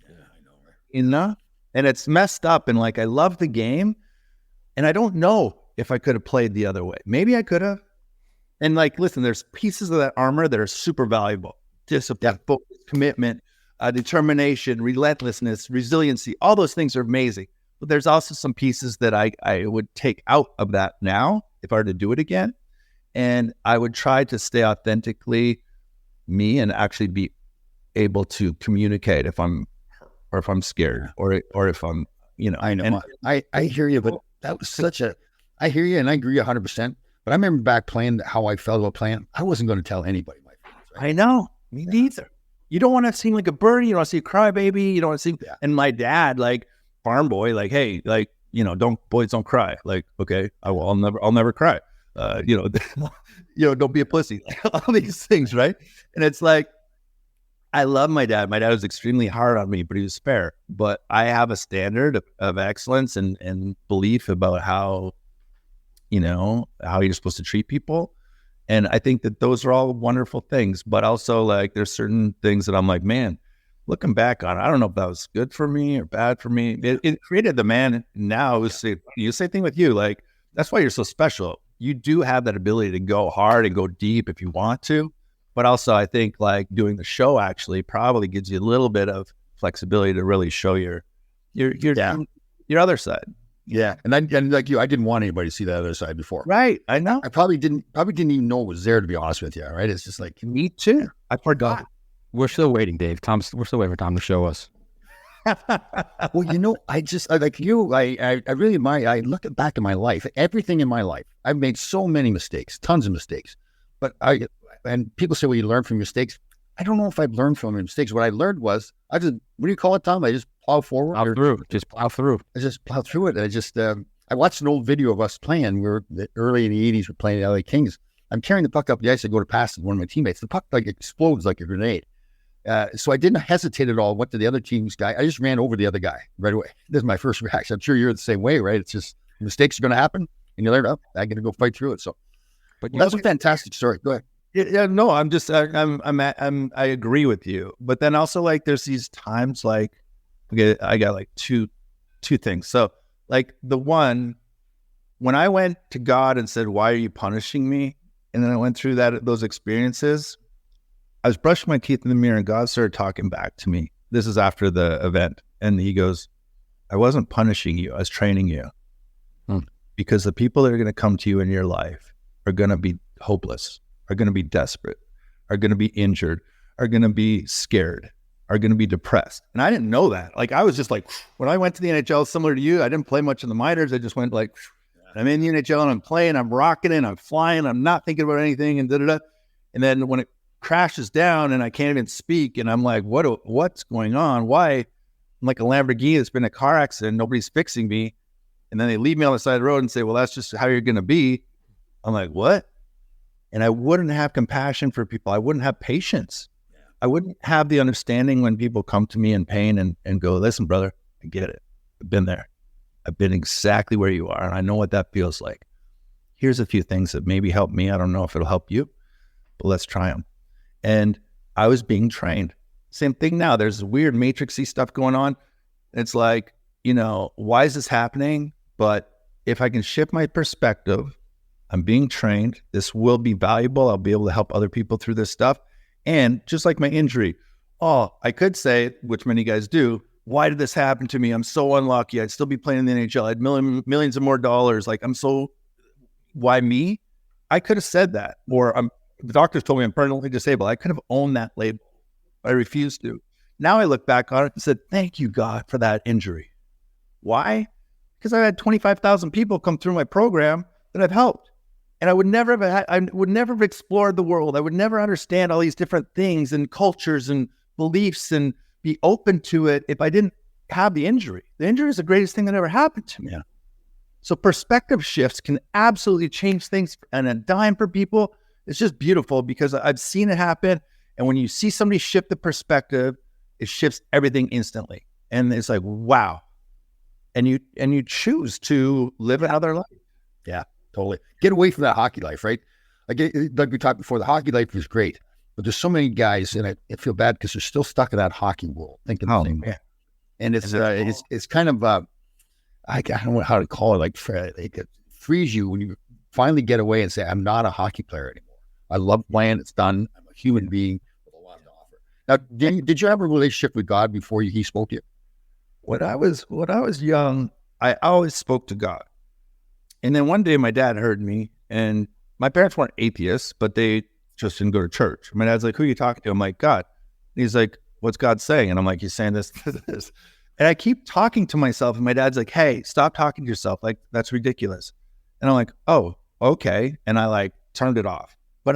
Yeah, I know. Right? And it's messed up. And like, I love the game. And I don't know if I could have played the other way. Maybe I could have. And like, listen, there's pieces of that armor that are super valuable. Discipline, focus, commitment, determination, relentlessness, resiliency. All those things are amazing. But there's also some pieces that I would take out of that now if I were to do it again. And I would try to stay authentically me and actually be able to communicate if I'm hurt or if I'm scared or if I'm, I know. And I hear you, but that was I hear you and I agree 100%. But I remember back playing how I felt about playing. I wasn't going to tell anybody my feelings. Right? I know. Me neither. You don't want to seem like a birdie. You don't want to see a crybaby. You don't want to seem. Yeah. And my dad, like farm boy, like, hey, like, boys don't cry. Like, okay, I'll never cry. Don't be a pussy. Like, all these things, right? And it's like, I love my dad. My dad was extremely hard on me, but he was fair. But I have a standard of excellence and belief about how you're supposed to treat people. And I think that those are all wonderful things, but also like there's certain things that I'm like, man, looking back on it, I don't know if that was good for me or bad for me. It created the man now. You say thing with you, like, that's why you're so special. you do have that ability to go hard and go deep if you want to. But also, I think like doing the show actually probably gives you a little bit of flexibility to really show your other side. Yeah, and like you, I didn't want anybody to see that other side before. Right, I know. I probably didn't even know it was there, to be honest with you. Right? It's just like me too. I forgot. We're still waiting, Dave. We're still waiting for Tom to show us. Well, I like you. I really admire. I look back at my life, everything in my life. I've made so many mistakes, tons of mistakes. But and people say, well, you learn from mistakes. I don't know if I've learned from mistakes. What I learned was, what do you call it, Tom? I just plow forward. Just plow through. I just plow through it. I watched an old video of us playing. We were early in the 80s. We're playing the LA Kings. I'm carrying the puck up the ice. I go to pass it to one of my teammates. The puck like explodes like a grenade. So I didn't hesitate at all. Went to the other team's guy. I just ran over the other guy right away. This is my first reaction. I'm sure you're the same way, right? It's just mistakes are going to happen, and you learn, I'm going to go fight through it. So, but that's a fantastic story. Go ahead. Yeah, no, I agree with you. But then also like there's these times like, okay, I got like two things. So like the one, when I went to God and said, why are you punishing me? And then I went through those experiences, I was brushing my teeth in the mirror and God started talking back to me. This is after the event. And he goes, I wasn't punishing you. I was training you. Because the people that are going to come to you in your life are going to be hopeless, are going to be desperate, are going to be injured, are going to be scared, are going to be depressed. And I didn't know that. Like, I was just like, when I went to the NHL, similar to you, I didn't play much in the minors. I just went like, I'm in the NHL and I'm playing, I'm rocking it, I'm flying, I'm not thinking about anything and da-da-da. And then when it crashes down and I can't even speak and I'm like, what's going on? Why? I'm like a Lamborghini that's been in a car accident, nobody's fixing me. And then they leave me on the side of the road and say, well, that's just how you're going to be. I'm like, what? And I wouldn't have compassion for people. I wouldn't have patience. I wouldn't have the understanding when people come to me in pain and go, listen, brother, I get it. I've been there. I've been exactly where you are. And I know what that feels like. Here's a few things that maybe help me. I don't know if it'll help you, but let's try them. And I was being trained. Same thing now. There's weird matrixy stuff going on. It's like, why is this happening? But if I can shift my perspective, I'm being trained. This will be valuable. I'll be able to help other people through this stuff. And just like my injury, I could say, which many guys do, why did this happen to me? I'm so unlucky. I'd still be playing in the NHL. I had millions of more dollars. Like, why me? I could have said that. Or the doctors told me I'm permanently disabled. I could have owned that label. I refused to. Now I look back on it and said, thank you, God, for that injury. Why? Because I had 25,000 people come through my program that I've helped. And I would never have explored the world. I would never understand all these different things and cultures and beliefs and be open to it if I didn't have the injury. The injury is the greatest thing that ever happened to me. Yeah. So perspective shifts can absolutely change things and a dime for people. It's just beautiful because I've seen it happen. And when you see somebody shift the perspective, it shifts everything instantly. And it's like, wow. And you choose to live another life. Yeah, totally. Get away from that hockey life, right? Like we talked before, the hockey life is great, but there's so many guys, and I feel bad because they're still stuck in that hockey world, thinking the same way. And it's kind of I don't know how to call it. Like it frees you when you finally get away and say, I'm not a hockey player anymore. I love playing. It's done. I'm a human being with a lot to offer. Now, did you have a relationship with God before he spoke to you? When I was young, I always spoke to God. And then one day my dad heard me, and my parents weren't atheists, but they just didn't go to church. My dad's like, who are you talking to? I'm like, God. And he's like, what's God saying? And I'm like, he's saying this, this. And I keep talking to myself, and my dad's like, hey, stop talking to yourself. Like, that's ridiculous. And I'm like, oh, okay. And I like turned it off. But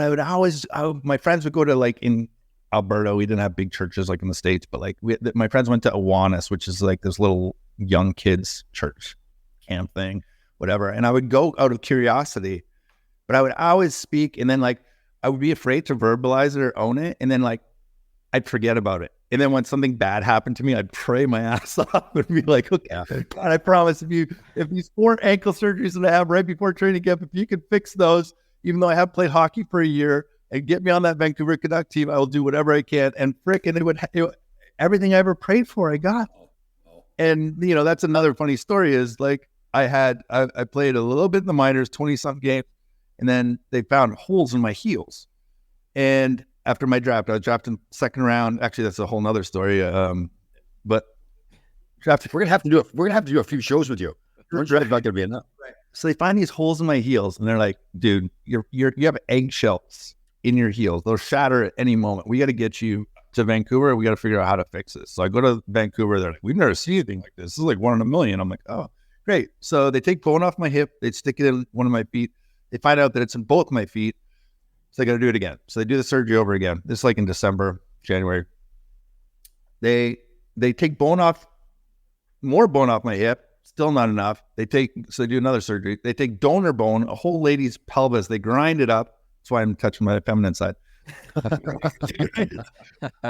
my friends would go to like in Alberta, we didn't have big churches like in the States, but like my friends went to Awanas, which is like this little young kids church camp thing, whatever. And I would go out of curiosity, but I would always speak. And then like, I would be afraid to verbalize it or own it. And then like, I'd forget about it. And then when something bad happened to me, I'd pray my ass off and be like, okay, God, I promise if these 4 ankle surgeries that I have right before training camp, if you can fix those, even though I have played hockey for a year, and get me on that Vancouver Canuck team, I will do whatever I can. And everything I ever prayed for, I got. And, that's another funny story is like I played a little bit in the minors, 20-something games. And then they found holes in my heels. And after my draft, I was drafted in the second round. Actually, that's a whole nother story. But drafted. We're gonna have to do a few shows with you. It's not gonna be enough. Right. So they find these holes in my heels, and they're like, "Dude, you have eggshells in your heels. They'll shatter at any moment. We got to get you to Vancouver. We got to figure out how to fix this." So I go to Vancouver. They're like, "We've never seen anything like this. This is like 1 in a million." I'm like, "Oh, great." So they take bone off my hip. They stick it in one of my feet. They find out that it's in both my feet. So they got to do it again. So they do the surgery over again. This is like in December, January. They take more bone off my hip. Still not enough. So they do another surgery. They take donor bone, a whole lady's pelvis. They grind it up. That's why I'm touching my feminine side.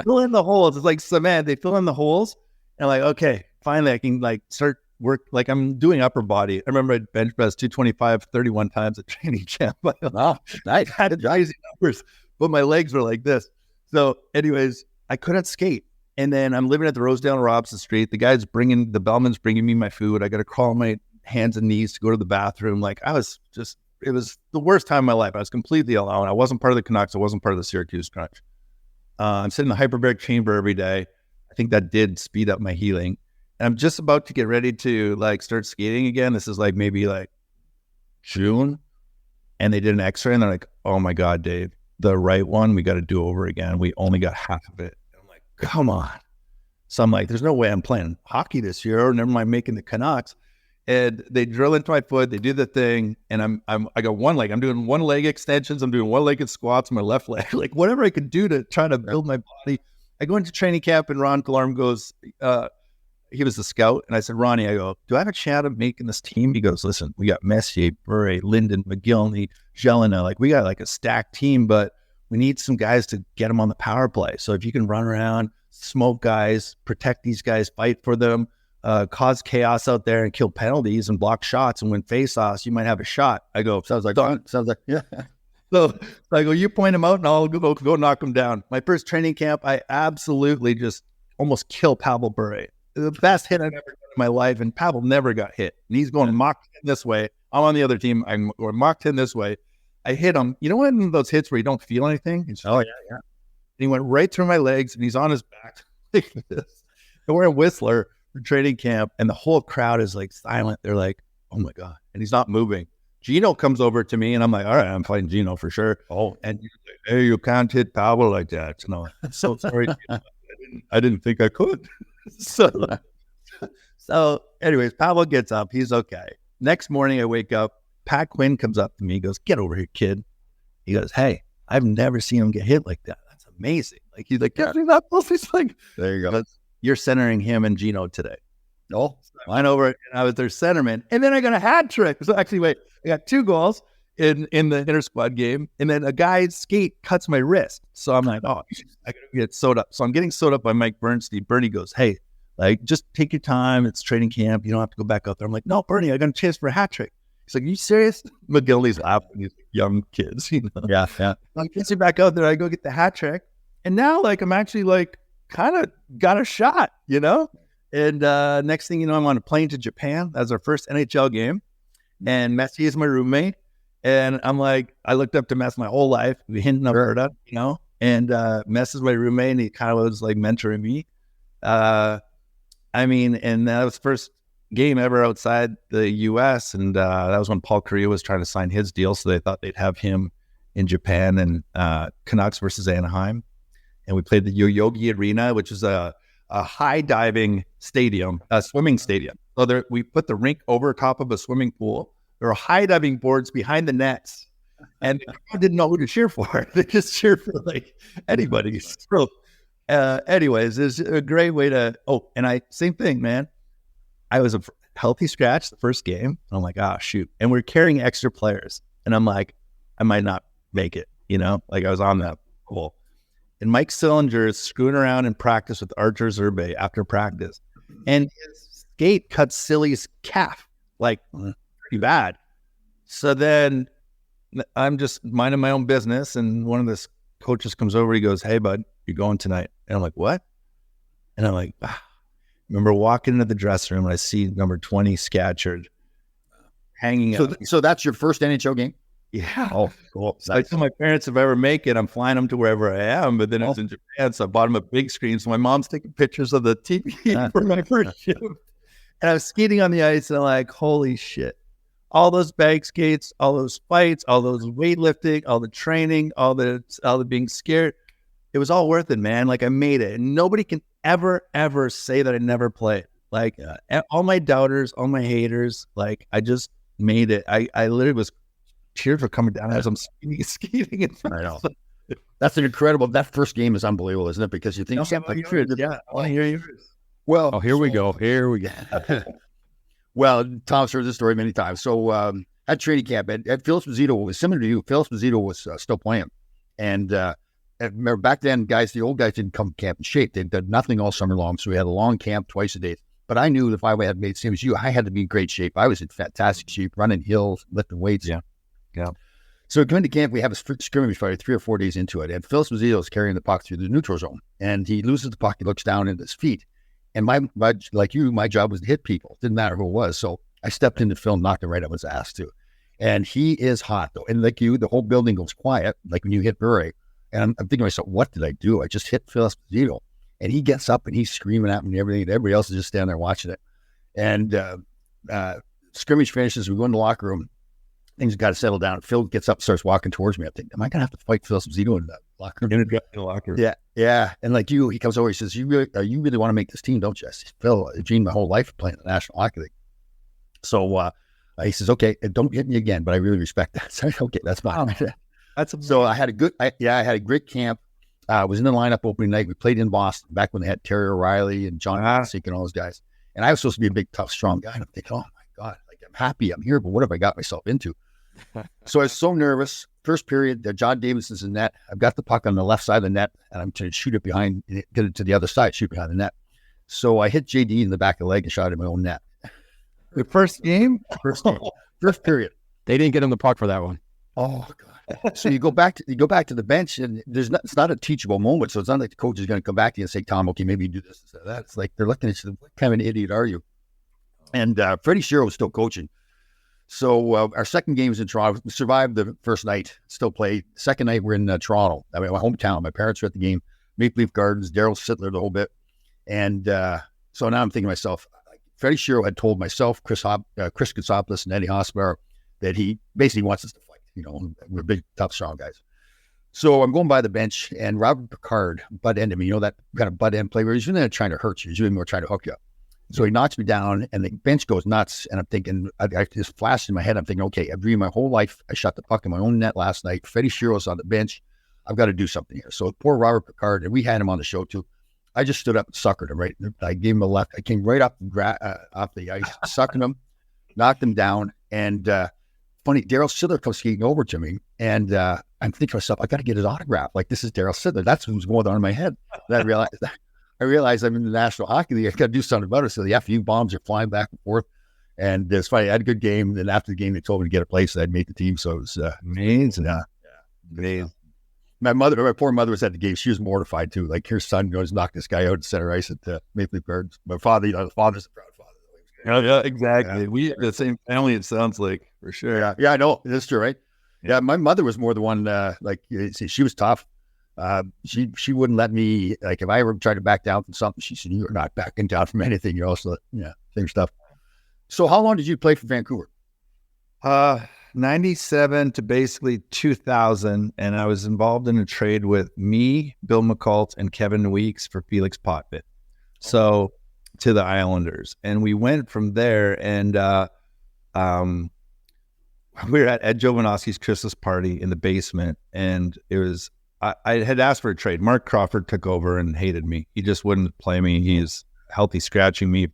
Fill in the holes. It's like cement. They fill in the holes. And like, okay, finally I can like start work. Like I'm doing upper body. I remember I bench press 225 31 times at training camp. Oh, nice. I had crazy numbers, but my legs were like this. So anyways, I couldn't skate. And then I'm living at the Rosedale and Robson Street. The bellman's bringing me my food. I got to crawl on my hands and knees to go to the bathroom. Like it was the worst time of my life. I was completely alone. I wasn't part of the Canucks. I wasn't part of the Syracuse Crunch. I'm sitting in the hyperbaric chamber every day. I think that did speed up my healing. And I'm just about to get ready to like start skating again. This is like maybe like June. And they did an x-ray and they're like, "Oh my God, Dave, the right one, we got to do over again. We only got half of it." Come on. So I'm like, there's no way I'm playing hockey this year, or never mind making the Canucks. And they drill into my foot, they do the thing, and I got one leg. I'm doing one leg extensions, I'm doing one legged squats on my left leg, like whatever I could do to try to build my body. I go into training camp and Ron Galarm goes, he was the scout, and I said, "Ronnie," I go, "do I have a shot of making this team?" He goes, "Listen, we got Messier, Bure, Linden, McGillney, Jelena, like we got like a stacked team, but we need some guys to get them on the power play. So if you can run around, smoke guys, protect these guys, fight for them, cause chaos out there and kill penalties and block shots and win face-offs, you might have a shot." I go, Sounds like yeah. So I go, "You point them out and I'll go knock them down." My first training camp, I absolutely just almost kill Pavel Bure. The best hit I've ever done in my life, and Pavel never got hit. And he's going Mach 10 this way. I'm on the other team. I'm going Mach 10 this way. I hit him. You know one of those hits where you don't feel anything? Oh, yeah. And he went right through my legs, and he's on his back like this. And we're in Whistler for training camp, and the whole crowd is like silent. They're like, "Oh my God." And he's not moving. Gino comes over to me, and I'm like, "All right, I'm fighting Gino for sure." Oh, and he's like, "Hey, you can't hit Pavel like that." And I'm like, "So sorry. I didn't think I could." So anyways, Pavel gets up. He's okay. Next morning, I wake up. Pat Quinn comes up to me. He goes, "Get over here, kid." He goes, "Hey, I've never seen him get hit like that. That's amazing." Like he's like, "Yeah, that he's like, there you go. You're centering him and Gino today." Oh, I went over and I was their centerman, and then I got a hat trick. So actually, wait, I got 2 goals in the inter squad game, and then a guy's skate cuts my wrist. So I'm like, "Oh, I gotta get sewed up." So I'm getting sewed up by Mike Bernstein. Bernie goes, "Hey, like just take your time. It's training camp. You don't have to go back out there." I'm like, "No, Bernie, I got a chance for a hat trick." He's like, "Are you serious?" McGillney's laughing. These young kids, you know. Yeah. I get back out there. I go get the hat trick, and now like I'm actually like kind of got a shot, you know. And next thing you know, I'm on a plane to Japan. That's our first NHL game, and Messi is my roommate. And I'm like, I looked up to Mess my whole life. We hinting Alberta, you know. And Mess is my roommate, and he kind of was like mentoring me. And that was the first game ever outside the U.S. And that was when Paul Kariya was trying to sign his deal, so they thought they'd have him in Japan, and Canucks versus Anaheim. And we played the Yoyogi Arena, which is a high diving stadium, a swimming stadium. So we put the rink over top of a swimming pool. There were high diving boards behind the nets, and the crowd didn't know who to cheer for. They just cheered for like anybody. So, anyways, it's a great way to. Oh, and same thing, man. I was a healthy scratch the first game. And I'm like, shoot. And we're carrying extra players. And I'm like, I might not make it, you know? Like I was on that pool. And Mike Sillinger is screwing around in practice with Archer Zerbe after practice. And his skate cuts Silly's calf, like pretty bad. So then I'm just minding my own business. And one of the coaches comes over. He goes, "Hey, bud, you're going tonight." And I'm like, "What?" And I'm like, remember walking into the dressing room and I see number 20 Scatchard hanging out. So that's your first NHL game? Yeah. Oh, cool. So I told my parents if I ever make it, I'm flying them to wherever I am. But then it's in Japan, so I bought them a big screen. So my mom's taking pictures of the TV for my first shift. And I was skating on the ice, and I'm like, holy shit. All those bag skates, all those fights, all those weightlifting, all the training, all the being scared. It was all worth it, man. Like, I made it. And nobody can ever say that I never played. Like, all my doubters, all my haters, like, I just made it. I literally was, tears were coming down as I'm skating in front. I know. That's an incredible, that first game is unbelievable, isn't it? Because you think, I want to hear yours. Well, Here we go. Well, Tom's heard this story many times. So at training camp, at Phil Esposito, was similar to you. Phil Esposito was still playing. And remember back then, guys, the old guys didn't come to camp in shape. They did nothing all summer long. So we had a long camp twice a day. But I knew that if I had made the same as you, I had to be in great shape. I was in fantastic shape, running hills, lifting weights. Yeah. So coming to camp, we have a scrimmage fight 3 or 4 days into it. And Phil Esposito is carrying the puck through the neutral zone. And he loses the puck. He looks down at his feet. And my job was to hit people. Didn't matter who it was. So I stepped into Phil, knocked him right up his ass too. And he is hot though. And like you, the whole building goes quiet, like when you hit Bure. And I'm thinking to myself, what did I do? I just hit Phil Esposito. And he gets up and he's screaming at me and everything. And everybody else is just standing there watching it. And scrimmage finishes. We go in the locker room. Things got to settle down. Phil gets up and starts walking towards me. I'm thinking, am I going to have to fight Phil Esposito in the locker room? In the locker room. Yeah. And like you, he comes over, he says, you really want to make this team, don't you? I said, Phil, I dreamed my whole life playing the National Hockey League. So he says, okay, don't hit me again, but I really respect that. So, okay, that's fine. So I had a great camp. I was in the lineup opening night. We played in Boston back when they had Terry O'Reilly and John Hasek and all those guys. And I was supposed to be a big, tough, strong guy. And I'm thinking, oh my God, like I'm happy I'm here, but what have I got myself into? So I was so nervous. First period, John Davidson's in net. I've got the puck on the left side of the net, and I'm trying to shoot it behind, get it to the other side, shoot behind the net. So I hit JD in the back of the leg and shot at my own net. The first game? First period. They didn't get him the puck for that one. Oh God! So you go back to the bench, and it's not a teachable moment. So it's not like the coach is going to come back to you and say, "Tom, okay, maybe you do this instead of that." It's like they're looking at you. What kind of an idiot are you? And Freddie Shero was still coaching. So our second game was in Toronto. We survived the first night, still played. Second night, we're in Toronto. I mean, my hometown. My parents were at the game. Maple Leaf Gardens, Daryl Sittler, the whole bit. And so now I'm thinking to myself, Freddie Shero had told myself, Chris Kotsopoulos, and Eddie Hosmer that he basically wants us to fight. You know, we're big, tough, strong guys. So I'm going by the bench, and Robert Picard butt-ended me. You know, that kind of butt-end play where he's really not trying to hurt you. He's really more trying to hook you up. So he knocks me down, and the bench goes nuts. And I'm thinking, I just flashed in my head. I'm thinking, okay, I've dreamed my whole life. I shot the puck in my own net last night. Freddie Shero's on the bench. I've got to do something here. So poor Robert Picard, and we had him on the show too. I just stood up and suckered him, right? I gave him a left. I came right off the ice, sucking him, knocked him down. And funny, Daryl Sittler comes skating over to me, and I'm thinking to myself, I got to get his autograph. Like, this is Daryl Sittler. That's who's going on in my head. And I realized I'm in the National Hockey League. I got to do something about it. So the FU bombs are flying back and forth. And it's funny. I had a good game. And after the game, they told me to get a place. I'd made the team. So it was amazing. Amazing. My poor mother was at the game. She was mortified too. Like, her son goes knock this guy out at center ice at Maple Leaf Gardens. My father, the father's a proud father. Yeah, exactly. Yeah. We have the same family, it sounds like, for sure. Yeah, I know. That's true, right? Yeah, my mother was more the one, she was tough. She wouldn't let me, like, if I ever tried to back down from something, she said, "You're not backing down from anything." You're also, same stuff. So how long did you play for Vancouver? 97 to basically 2000. And I was involved in a trade with me, Bill McCult, and Kevin Weeks for Felix Potvin. So to the Islanders. And we went from there, and we were at Ed Jovanovski's Christmas party in the basement, and it was, I had asked for a trade. Mark Crawford took over and hated me. He just wouldn't play me. He's healthy scratching me.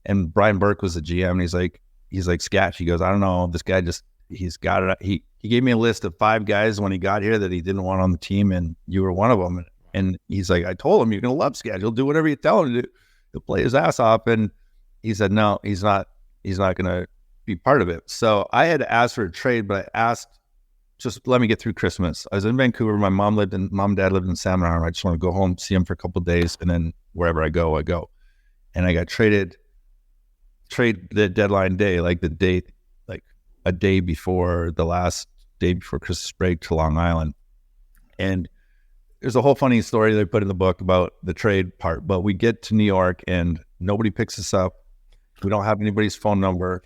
And Brian Burke was the GM, and he's like, Scatch. He goes, I don't know. This guy he's got it. He gave me a list of 5 guys when he got here that he didn't want on the team, and you were one of them. And he's like, I told him, you're going to love Scatch. He'll do whatever you tell him to do. He'll play his ass off. And he said, no, he's not going to be part of it. So I had asked for a trade, but I asked, just let me get through Christmas. I was in Vancouver. My mom and dad lived in Salmon Arm. I just want to go home, see them for a couple of days, and then wherever I go. And I got trade the deadline day, like a day before the last day before Christmas break to Long Island. And there's a whole funny story they put in the book about the trade part, but we get to New York and nobody picks us up. We don't have anybody's phone number.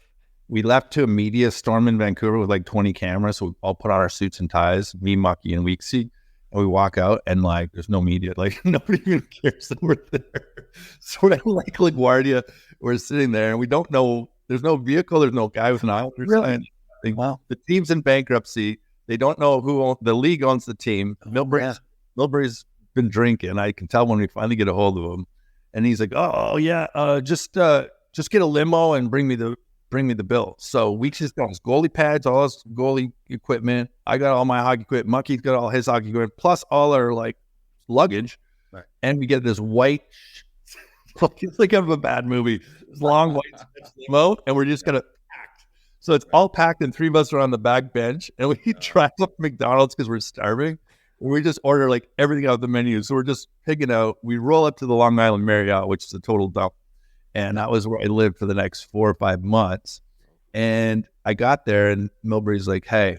We left to a media storm in Vancouver with like 20 cameras. So we all put on our suits and ties, me, Mucky, and Weeksy. And we walk out and like, there's no media. Like nobody even cares that we're there. So we're like LaGuardia. We're sitting there and we don't know, there's no vehicle. There's no guy with an Islander sign. Wow. The team's in bankruptcy. They don't know the league owns the team. Milbury's been drinking. I can tell when we finally get a hold of him. And he's like, oh yeah, just get a limo and bring me the bill. So Weeks has got his goalie pads, all his goalie equipment. I got all my hockey equipment. Mucky's got all his hockey equipment, plus all our like luggage. Right. And we get this white, it's like out of a bad movie, this long white limo, and we're just gonna pack. So it's all packed, and 3 of us are on the back bench, and we drive up to McDonald's because we're starving. We just order like everything out of the menu. So we're just picking out. We roll up to the Long Island Marriott, which is a total dump. And that was where I lived for the next 4 or 5 months. And I got there and Milbury's like, hey,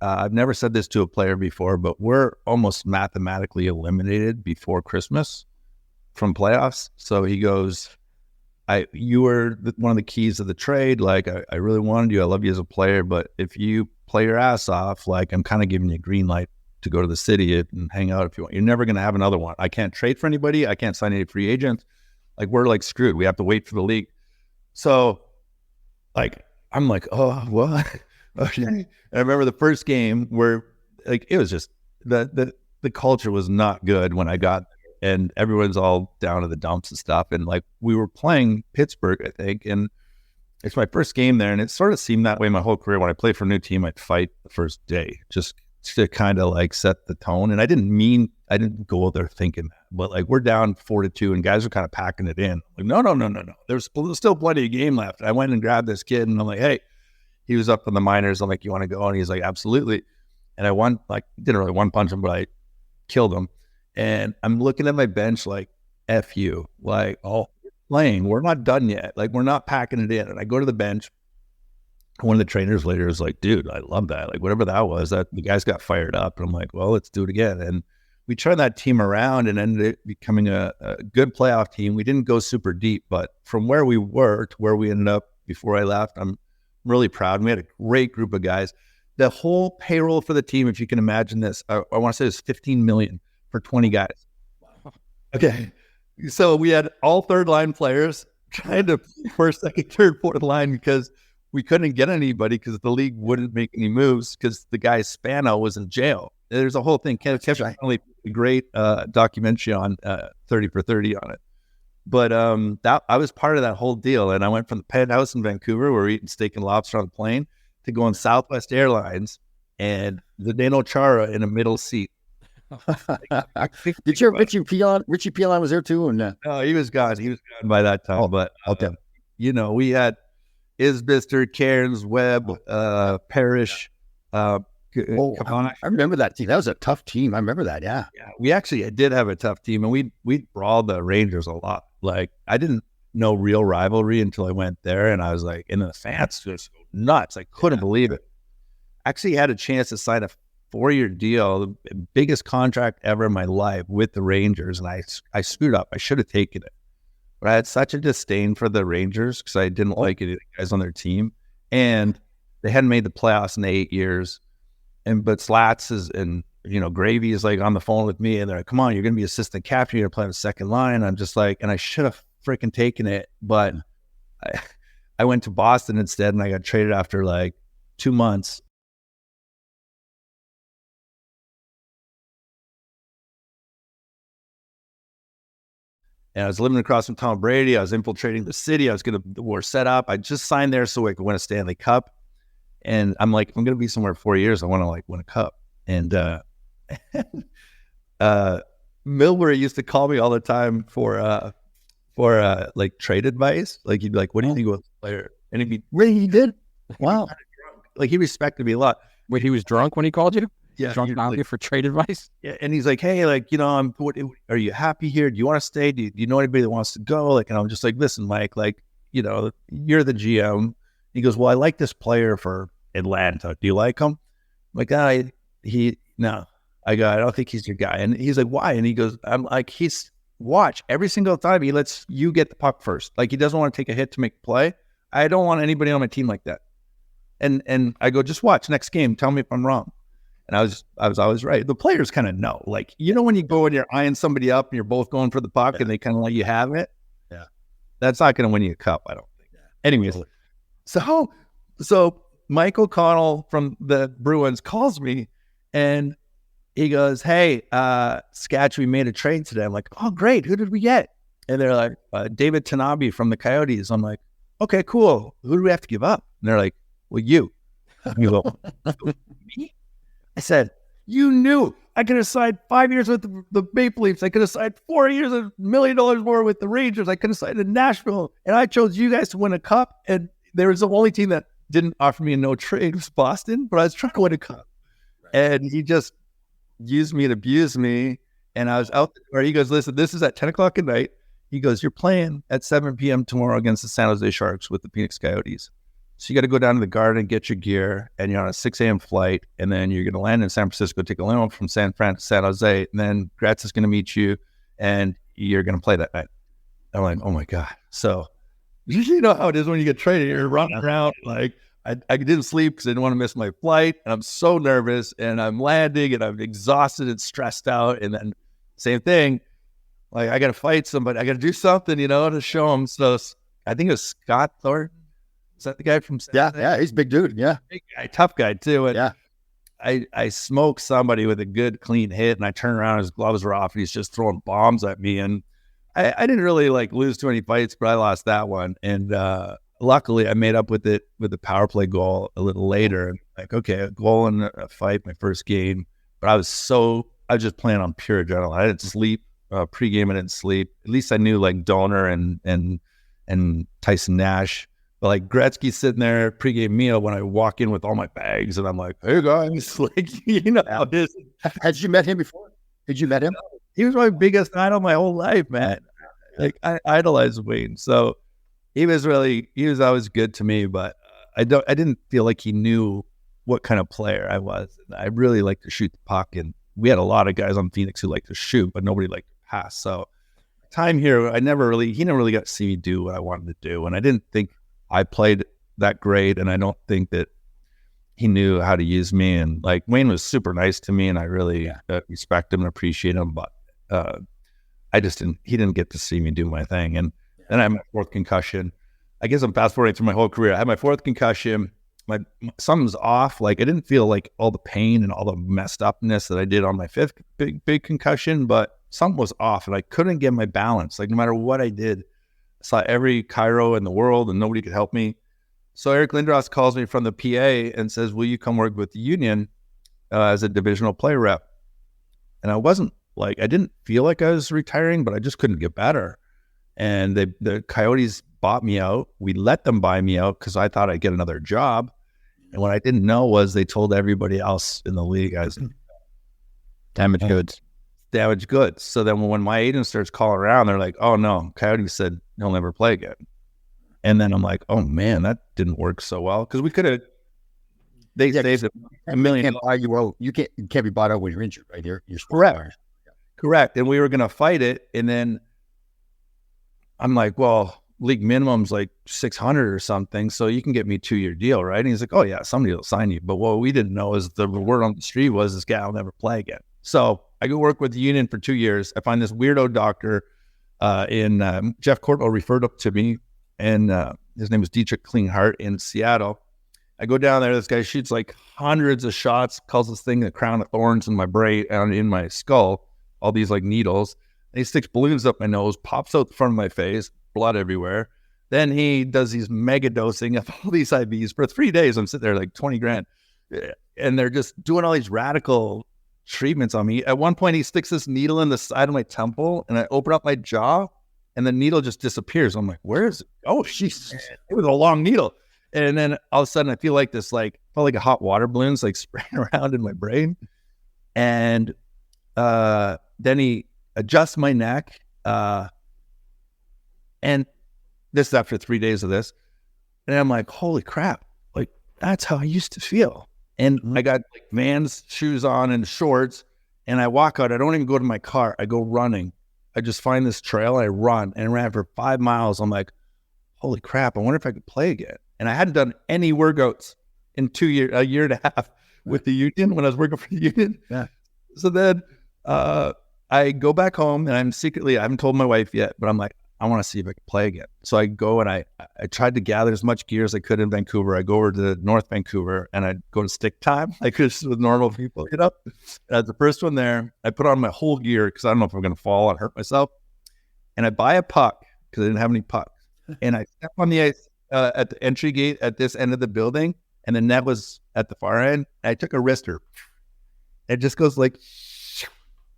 I've never said this to a player before, but we're almost mathematically eliminated before Christmas from playoffs. So he goes, you were one of the keys of the trade. Like, I really wanted you. I love you as a player. But if you play your ass off, like, I'm kind of giving you a green light to go to the city and hang out if you want. You're never going to have another one. I can't trade for anybody. I can't sign any free agents. Like, we're like screwed. We have to wait for the league. So like, I'm like, oh, what? Okay. And I remember the first game where like, it was just the culture was not good when I got there, and everyone's all down to the dumps and stuff. And like, we were playing Pittsburgh, I think. And it's my first game there. And it sort of seemed that way my whole career. When I played for a new team, I'd fight the first day just to kind of like set the tone. And I didn't go out there thinking that, but like, we're down 4-2 and guys are kind of packing it in. Like, no. There's still plenty of game left. I went and grabbed this kid and I'm like, hey, he was up in the minors. I'm like, you want to go? And he's like, absolutely. And I didn't really one punch him, but I killed him. And I'm looking at my bench like, F you, like, oh, we're playing. We're not done yet. Like, we're not packing it in. And I go to the bench. One of the trainers later was like, dude, I love that. Like, whatever that was, that the guys got fired up. And I'm like, well, let's do it again. And we turned that team around and ended up becoming a good playoff team. We didn't go super deep, but from where we were to where we ended up before I left, I'm really proud. We had a great group of guys. The whole payroll for the team, if you can imagine this, I want to say it's $15 million for 20 guys. Okay. So we had all third line players trying to first, second, third, fourth line because we couldn't get anybody because the league wouldn't make any moves because the guy Spano was in jail. There's a whole thing. Kevin Connolly, a great documentary on 30 for 30 on it. But that I was part of that whole deal. And I went from the penthouse in Vancouver where we're eating steak and lobster on the plane to go on Southwest Airlines and the Zdeno Chara in a middle seat. Did Richie Pilon was there too? And no, he was gone. He was gone by that time. But okay. We had Isbister, Cairns, Webb, Parrish. I remember that team. That was a tough team. I remember that. Yeah. We actually did have a tough team, and we brawled the Rangers a lot. Like, I didn't know real rivalry until I went there, and I was like, and the fans just go nuts. I couldn't believe it. Actually had a chance to sign a 4-year deal, the biggest contract ever in my life with the Rangers, and I screwed up. I should have taken it. But I had such a disdain for the Rangers because I didn't like any of the guys on their team. And they hadn't made the playoffs in 8 years. But Slats and Gravy is like on the phone with me and they're like, come on, you're going to be assistant captain. You're going to play on the second line. I'm just like, and I should have freaking taken it. But I went to Boston instead and I got traded after like 2 months. And I was living across from Tom Brady. I was infiltrating the city. I was getting the war set up. I just signed there so I could win a Stanley Cup. And I'm like, if I'm going to be somewhere 4 years, I want to like win a cup. And Milbury used to call me all the time for like trade advice. Like, he'd be like, what do you think about the player? And he'd be, really, he did? Wow. Like, he respected me a lot. Wait, he was drunk when he called you? Yeah. Drunk now for trade advice? Yeah. And he's like, hey, like, are you happy here? Do you want to stay? Do you know anybody that wants to go? Like, and I'm just like, listen, Mike, like, you're the GM. He goes, well, I like this player for Atlanta. Do you like him? like, no. I go, I don't think he's your guy. And he's like, why? And he goes, I'm like, watch every single time he lets you get the puck first. Like, he doesn't want to take a hit to make a play. I don't want anybody on my team like that. And I go, just watch next game. Tell me if I'm wrong. And I was always right. The players kind of know, like, when you go and you're eyeing somebody up and you're both going for the puck and they kind of let you have it. Yeah. That's not going to win you a cup, I don't think. Yeah. Anyways, so Mike O'Connell from the Bruins calls me and he goes, hey, Scatch, we made a trade today. I'm like, oh, great. Who did we get? And they're like, David Tanabe from the Coyotes. I'm like, okay, cool. Who do we have to give up? And they're like, well, you. You go, me? I said, you knew I could have signed 5 years with the Maple Leafs. I could have signed 4 years, $1 million more with the Rangers. I could have signed in Nashville. And I chose you guys to win a cup. And there was the only team that didn't offer me a no trade was Boston, but I was trying to win a cup. Right. And he just used me and abused me. And I was out there. He goes, listen, this is at 10 o'clock at night. He goes, you're playing at 7 p.m. tomorrow against the San Jose Sharks with the Phoenix Coyotes. So you got to go down to the Garden, get your gear, and you're on a 6 a.m. flight, and then you're going to land in San Francisco, take a limo from San Jose, and then Gratz is going to meet you, and you're going to play that night. I'm like, oh my God. So you know how it is when you get traded. You're running around. Like, I didn't sleep because I didn't want to miss my flight, and I'm so nervous, and I'm landing, and I'm exhausted and stressed out, and then same thing. Like, I got to fight somebody. I got to do something, to show them. So I think it was Scott Thornton. Is that the guy from San Jose? Yeah, he's a big dude. Yeah. Big guy, tough guy too. And yeah. I smoked somebody with a good clean hit, and I turn around, his gloves were off, and he's just throwing bombs at me. And I didn't really lose too many fights, but I lost that one. And luckily I made up with it with the power play goal a little later. And okay, a goal in a fight, my first game. But I was just playing on pure adrenaline. I didn't sleep. Pre-game I didn't sleep. At least I knew Donor and Tyson Nash. But Gretzky's sitting there pre-game meal when I walk in with all my bags, and I'm like, hey guys, how it is. Had you met him before? Did you met him? He was my biggest idol my whole life, man. I idolized Wayne. So he was always good to me, but I didn't feel like he knew what kind of player I was. And I really liked to shoot the puck, and we had a lot of guys on Phoenix who liked to shoot, but nobody liked to pass. So time here, he never really got to see me do what I wanted to do. And I didn't think I played that great, and I don't think that he knew how to use me. And Wayne was super nice to me, and I really respect him and appreciate him. But he didn't get to see me do my thing. And then I had my fourth concussion. I guess I'm fast forwarding through my whole career. I had my fourth concussion. Something's off. I didn't feel all the pain and all the messed upness that I did on my fifth big concussion, but something was off, and I couldn't get my balance. No matter what I did, I saw every chiro in the world, and nobody could help me. So Eric Lindros calls me from the PA and says, will you come work with the union as a divisional play rep? And I wasn't I didn't feel like I was retiring, but I just couldn't get better. And the Coyotes bought me out. We let them buy me out because I thought I'd get another job. And what I didn't know was they told everybody else in the league I was damaged goods. So then when my agent starts calling around, they're like, oh no, Coyotes said he'll never play again. And then I'm like, oh man, that didn't work so well, because we could have. They saved $1 million. Can't buy you out. You can't be bought out when you're injured, right? You're correct. And we were gonna fight it, and then I'm like, well, league minimum's $600 or something, so you can get me a 2-year deal, right? And he's like, oh yeah, somebody will sign you. But what we didn't know is the word on the street was this guy will never play again. So I go work with the union for 2 years. I find this weirdo doctor in Jeff Courtnall referred up to me, and his name was Dietrich Klinghardt in Seattle. I go down there. This guy shoots hundreds of shots, calls this thing the crown of thorns in my brain and in my skull, all these needles. And he sticks balloons up my nose, pops out the front of my face, blood everywhere. Then he does these mega dosing of all these IVs for 3 days. I'm sitting there $20,000, and they're just doing all these radical treatments on me. At one point, he sticks this needle in the side of my temple, and I open up my jaw, and the needle just disappears. I'm like, where is it? Oh, jeez, it was a long needle. And then all of a sudden, I feel this felt like a hot water balloon's spraying around in my brain. And then he adjusts my neck. And this is after 3 days of this. And I'm like, holy crap. That's how I used to feel. And I got like Vans shoes on and shorts, and I walk out. I don't even go to my car. I go running. I just find this trail. I run and ran for 5 miles. I'm like, holy crap, I wonder if I could play again. And I hadn't done any workouts in 2 years, a year and a half with the union when I was working for the union. Yeah. So then I go back home, and I haven't told my wife yet, but I'm like, I want to see if I can play again. So I go and I tried to gather as much gear as I could in Vancouver. I go over to North Vancouver and I go to stick time, like just with normal people, As the first one there, I put on my whole gear because I don't know if I'm going to fall and hurt myself. And I buy a puck because I didn't have any pucks. And I step on the ice at the entry gate at this end of the building, and the net was at the far end. I took a wrister. It just goes like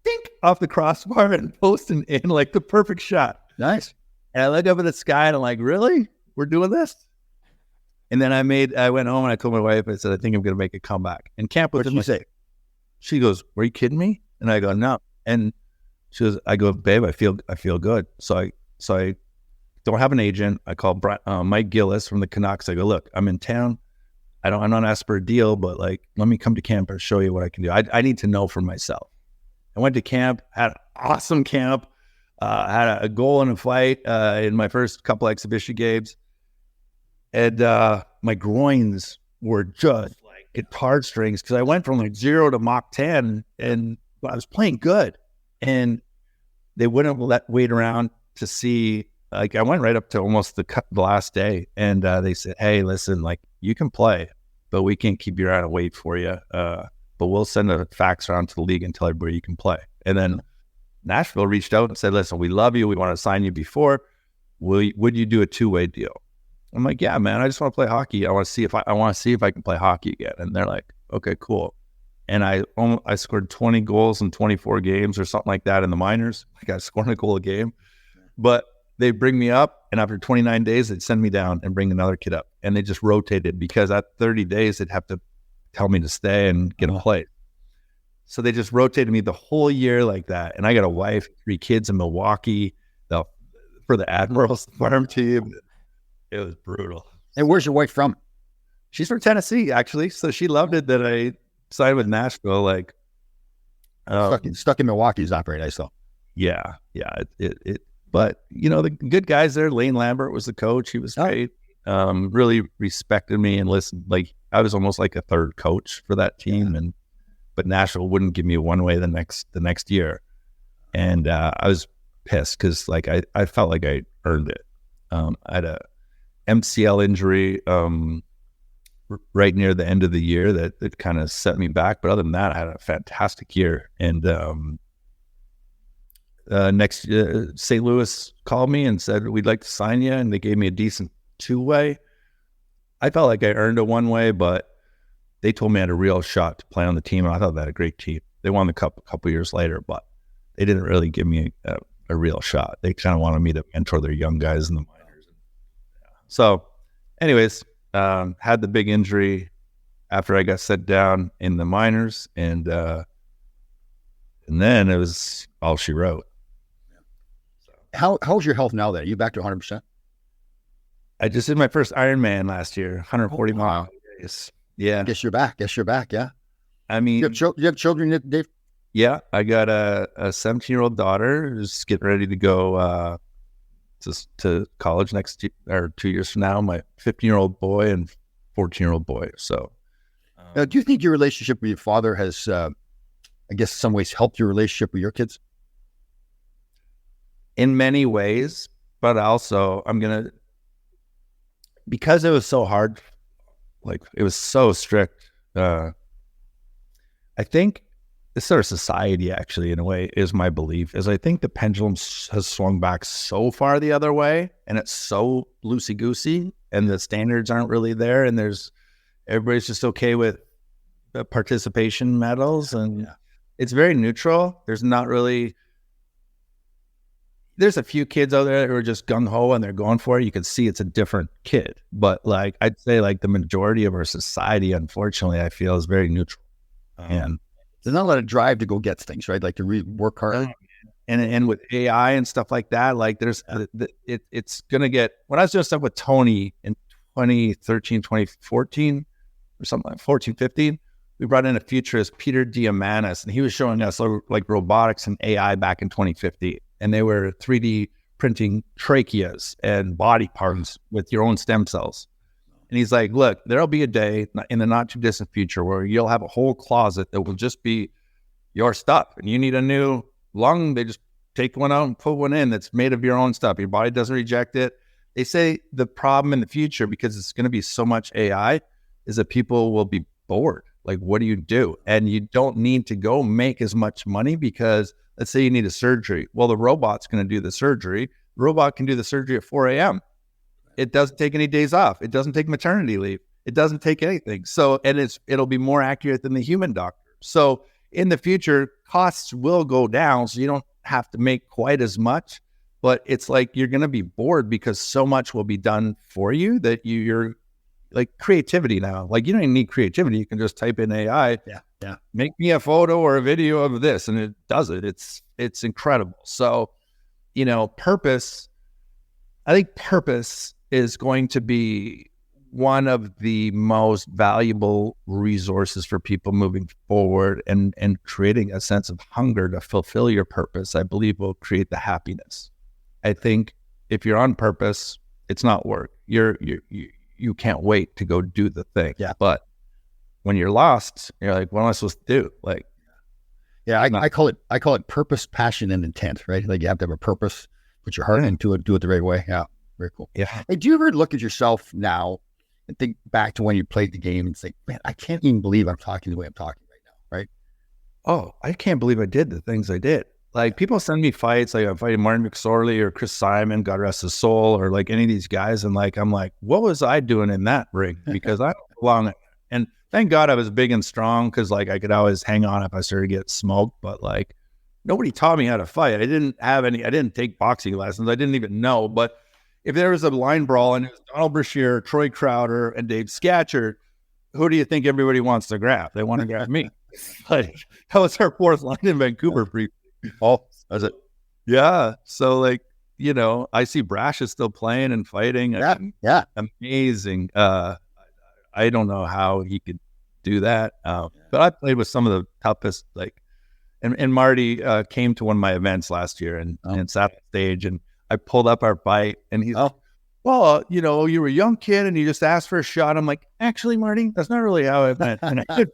dink off the crossbar and posting in like the perfect shot. Nice. And I look up at the sky and I'm like, really? We're doing this? And then I went home and I told my wife, I said, I think I'm going to make a comeback. And camp was What did you say? She goes, were you kidding me? And I go, no. And she goes, I go, babe, I feel good. So I don't have an agent. I call Mike Gillis from the Canucks. I go, look, I'm in town. I'm not asking for a deal, but like, let me come to camp and show you what I can do. I need to know for myself. I went to camp, had an awesome camp. Had a goal in a fight in my first couple exhibition games. And my groins were just like guitar strings because I went from like 0 to Mach 10 and I was playing good. And they wouldn't wait around to see, like I went right up to almost the last day. And they said, hey, listen, like you can play, but we can't keep you out of weight for you. But we'll send a fax around to the league and tell everybody you can play. And then Nashville reached out and said, listen, we love you. We want to sign you before. Would you do a 2-way deal? I'm like, yeah, man, I just want to play hockey. I want to see if I can play hockey again. And they're like, okay, cool. And I scored 20 goals in 24 games or something like that in the minors. Like I was scoring a goal a game. But they bring me up, and after 29 days, they'd send me down and bring another kid up. And they just rotated because at 30 days, they'd have to tell me to stay and get a play. So they just rotated me the whole year like that. And I got a wife, 3 kids in Milwaukee for the Admirals farm team. It was brutal. And where's your wife from? She's from Tennessee, actually. So she loved it that I signed with Nashville. Like stuck in Milwaukee is not very nice though. Yeah. But you know, the good guys there, Lane Lambert was the coach. He was great. Really respected me and listened. Like I was almost like a third coach for that team. But Nashville wouldn't give me a one-way the next year. And I was pissed because like I felt like I earned it. I had a MCL injury right near the end of the year that kind of set me back. But other than that, I had a fantastic year. And next St. Louis called me and said, we'd like to sign you. And they gave me a decent 2-way. I felt like I earned a 1-way, but they told me I had a real shot to play on the team. And I thought they had a great team. They won the cup a couple years later, but they didn't really give me a real shot. They kind of wanted me to mentor their young guys in the minors. So anyways, had the big injury after I got set down in the minors. And then it was all she wrote. How's your health now then? Are you back to 100%? I just did my first Ironman last year, 140 miles. Yeah. Guess you're back. Yeah. I mean, you have children, Dave? Yeah. I got a 17-year-old daughter who's getting ready to go to college next year or 2 years from now. My 15-year-old boy and 14-year-old boy. So, do you think your relationship with your father has, I guess, in some ways helped your relationship with your kids? In many ways, but also because it was so hard. Like it was so strict. I think this sort of society actually, in a way, is my belief, is I think the pendulum has swung back so far the other way, and it's so loosey-goosey, and the standards aren't really there, and everybody's just okay with the participation medals, and it's very neutral. There's a few kids out there who are just gung-ho and they're going for it. You can see it's a different kid. But like I'd say like the majority of our society, unfortunately, I feel is very neutral. And there's not a lot of drive to go get things, right? Like to work hard. And with AI and stuff like that, like there's it's going to get, when I was doing stuff with Tony in 2013, 2014 or something like 14, 15, we brought in a futurist, Peter Diamandis, and he was showing us like robotics and AI back in 2050. And they were 3D printing tracheas and body parts with your own stem cells. And he's like, look, there'll be a day in the not too distant future where you'll have a whole closet that will just be your stuff. And you need a new lung, they just take one out and put one in that's made of your own stuff. Your body doesn't reject it. They say the problem in the future, because it's going to be so much AI, is that people will be bored. Like, what do you do? And you don't need to go make as much money because let's say you need a surgery. Well, the robot's going to do the surgery. The robot can do the surgery at 4 a.m. It doesn't take any days off. It doesn't take maternity leave. It doesn't take anything. So, and it'll be more accurate than the human doctor. So in the future, costs will go down. So you don't have to make quite as much, but it's like, you're going to be bored because so much will be done for you that you're like creativity now. Like, you don't even need creativity. You can just type in AI. Yeah. Make me a photo or a video of this. And it does it. It's incredible. So, purpose, I think purpose is going to be one of the most valuable resources for people moving forward, and creating a sense of hunger to fulfill your purpose, I believe, will create the happiness. I think if you're on purpose, it's not work. You can't wait to go do the thing. Yeah. But when you're lost, you're like, what am I supposed to do? Like, yeah, I call it purpose, passion, and intent, right? Like, you have to have a purpose, put your heart into it, do it the right way. Yeah. Very cool. Yeah. Hey, do you ever look at yourself now and think back to when you played the game and say, man, I can't even believe I'm talking the way I'm talking right now, right? Oh, I can't believe I did the things I did. Like, people send me fights, like I'm fighting Martin McSorley or Chris Simon, God rest his soul, or like any of these guys. And like, I'm like, what was I doing in that ring? Because I don't belong. And thank God I was big and strong, because like I could always hang on if I started to get smoked. But like, nobody taught me how to fight. I didn't take boxing lessons. I didn't even know. But if there was a line brawl and it was Donald Brashear, Troy Crowder, and Dave Scatchard, who do you think everybody wants to grab? They want to grab me. Like, that was our fourth line in Vancouver briefly. Oh, that's it. Yeah. So like, I see Brash is still playing and fighting. Yeah. Amazing. I don't know how he could do that. But I played with some of the toughest, like, and Marty came to one of my events last year and sat on stage, and I pulled up our fight, and he's well, you were a young kid and you just asked for a shot. I'm like, actually, Marty, that's not really how it went. And I did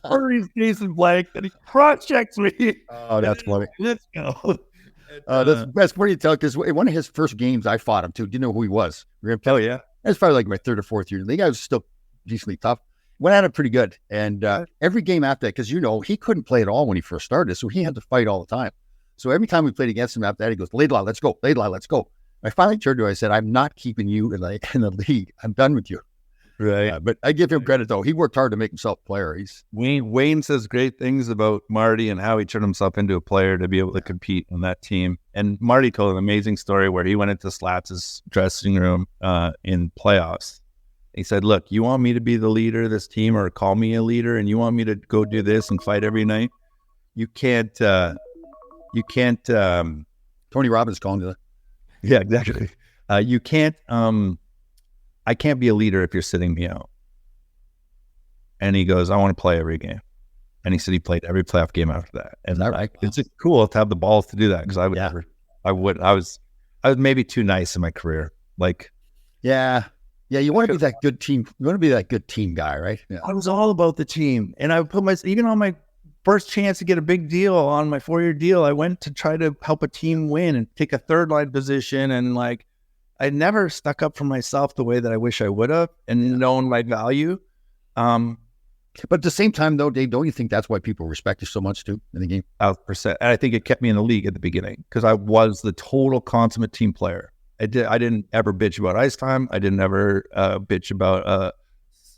Marty's Jason blank, and he cross-checks me. Oh, that's funny. Let's go. That's funny to tell, because one of his first games I fought him too. Do you know who he was? Oh, yeah. That's probably like my third or fourth year in the league. I was still decently tough. Went at it pretty good. And every game after that, because he couldn't play at all when he first started, so he had to fight all the time. So every time we played against him after that, he goes, Laidlaw, let's go. Laidlaw, let's go. I finally turned to him. I said, I'm not keeping you in the league. I'm done with you. Right. But I give him credit, though. He worked hard to make himself a player. Wayne says great things about Marty and how he turned himself into a player to be able to compete on that team. And Marty told an amazing story where he went into Slats' dressing room in playoffs. He said, look, you want me to be the leader of this team, or call me a leader, and you want me to go do this and fight every night? You can't Tony Robbins calling you that. Yeah, exactly. You can't, I can't be a leader if you're sitting me out. And he goes, I want to play every game. And he said he played every playoff game after that. And it's just cool to have the balls to do that, because I was maybe too nice in my career. Like, yeah, you want to be that good team. You want to be that good team guy, right? Yeah. I was all about the team. And I put even on my first chance to get a big deal on my 4-year deal, I went to try to help a team win and take a third line position. And like, I never stuck up for myself the way that I wish I would have, and known my value. But at the same time, though, Dave, don't you think that's why people respect you so much too in the game? 1,000%. And I think it kept me in the league at the beginning, because I was the total consummate team player. I didn't ever bitch about ice time. I didn't ever bitch about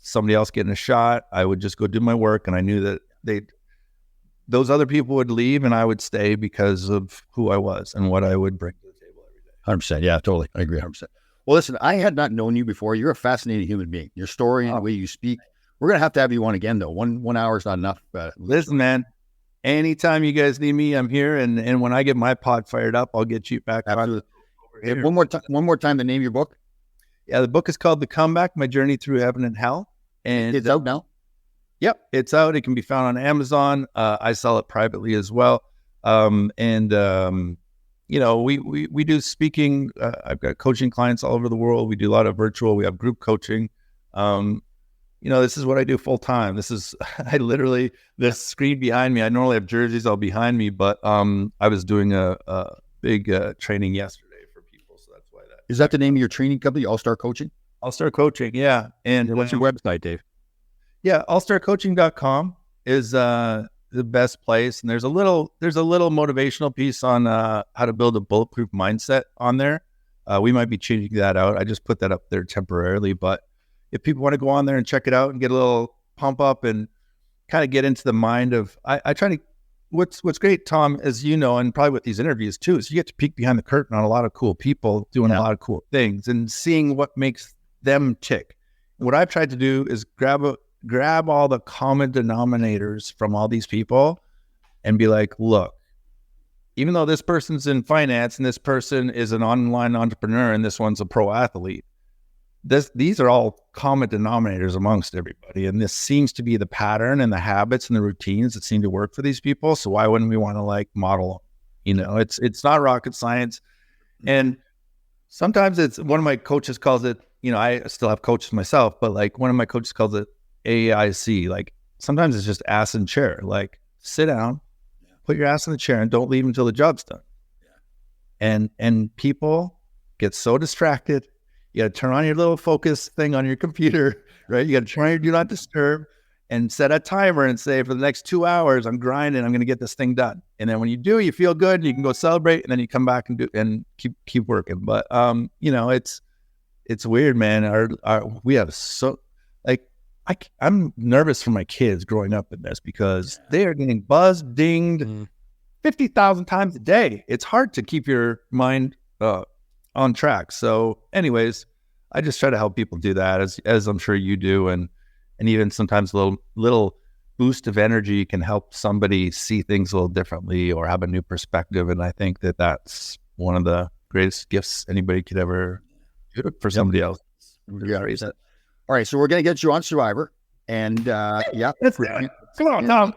somebody else getting a shot. I would just go do my work, and I knew that those other people would leave and I would stay because of who I was and what I would bring to the table every day. 100%. Yeah, totally. I agree 100%. Well, listen, I had not known you before. You're a fascinating human being. Your story and the way you speak. We're going to have you on again, though. One hour is not enough. Listen, man, anytime you guys need me, I'm here. And when I get my pod fired up, I'll get you back. Absolutely. Hey, one more time, the name of your book. Yeah, the book is called The Comeback, My Journey Through Heaven and Hell. And it's out now. Yep, it's out. It can be found on Amazon. I sell it privately as well. We do speaking. I've got coaching clients all over the world. We do a lot of virtual. We have group coaching. This is what I do full time. This screen behind me, I normally have jerseys all behind me, but I was doing a big training yesterday for people. So that's why that. Is that the name of your training company, All-Star Coaching? All-Star Coaching, yeah. And what's your website, Dave? Yeah, allstarcoaching.com is the best place. And there's a little motivational piece on how to build a bulletproof mindset on there. We might be changing that out. I just put that up there temporarily. But if people want to go on there and check it out and get a little pump up and kind of get into the mind of, I try to, what's great, Tom, as you know, and probably with these interviews too, is you get to peek behind the curtain on a lot of cool people doing a lot of cool things and seeing what makes them tick. What I've tried to do is grab all the common denominators from all these people and be like, look, even though this person's in finance and this person is an online entrepreneur and this one's a pro athlete, these are all common denominators amongst everybody. And this seems to be the pattern and the habits and the routines that seem to work for these people. So why wouldn't we want to model them? It's not rocket science. And sometimes it's, one of my coaches calls it, I still have coaches myself, but one of my coaches calls it AIC. Sometimes it's just ass in chair. Sit down, put your ass in the chair and don't leave until the job's done. And people get so distracted. You got to turn on your little focus thing on your computer, right? You got to turn on your do not disturb and set a timer and say, for the next 2 hours, I'm grinding, I'm going to get this thing done. And then when you do, you feel good, you can go celebrate, and then you come back and do and keep working. But it's weird, man. We have I'm nervous for my kids growing up in this because they are getting buzzed, dinged 50,000 times a day. It's hard to keep your mind on track. So anyways, I just try to help people do that as I'm sure you do. And even sometimes a little boost of energy can help somebody see things a little differently or have a new perspective. And I think that that's one of the greatest gifts anybody could ever do for somebody else. Yeah. All right. So we're going to get you on Survivor. And come on, Tom.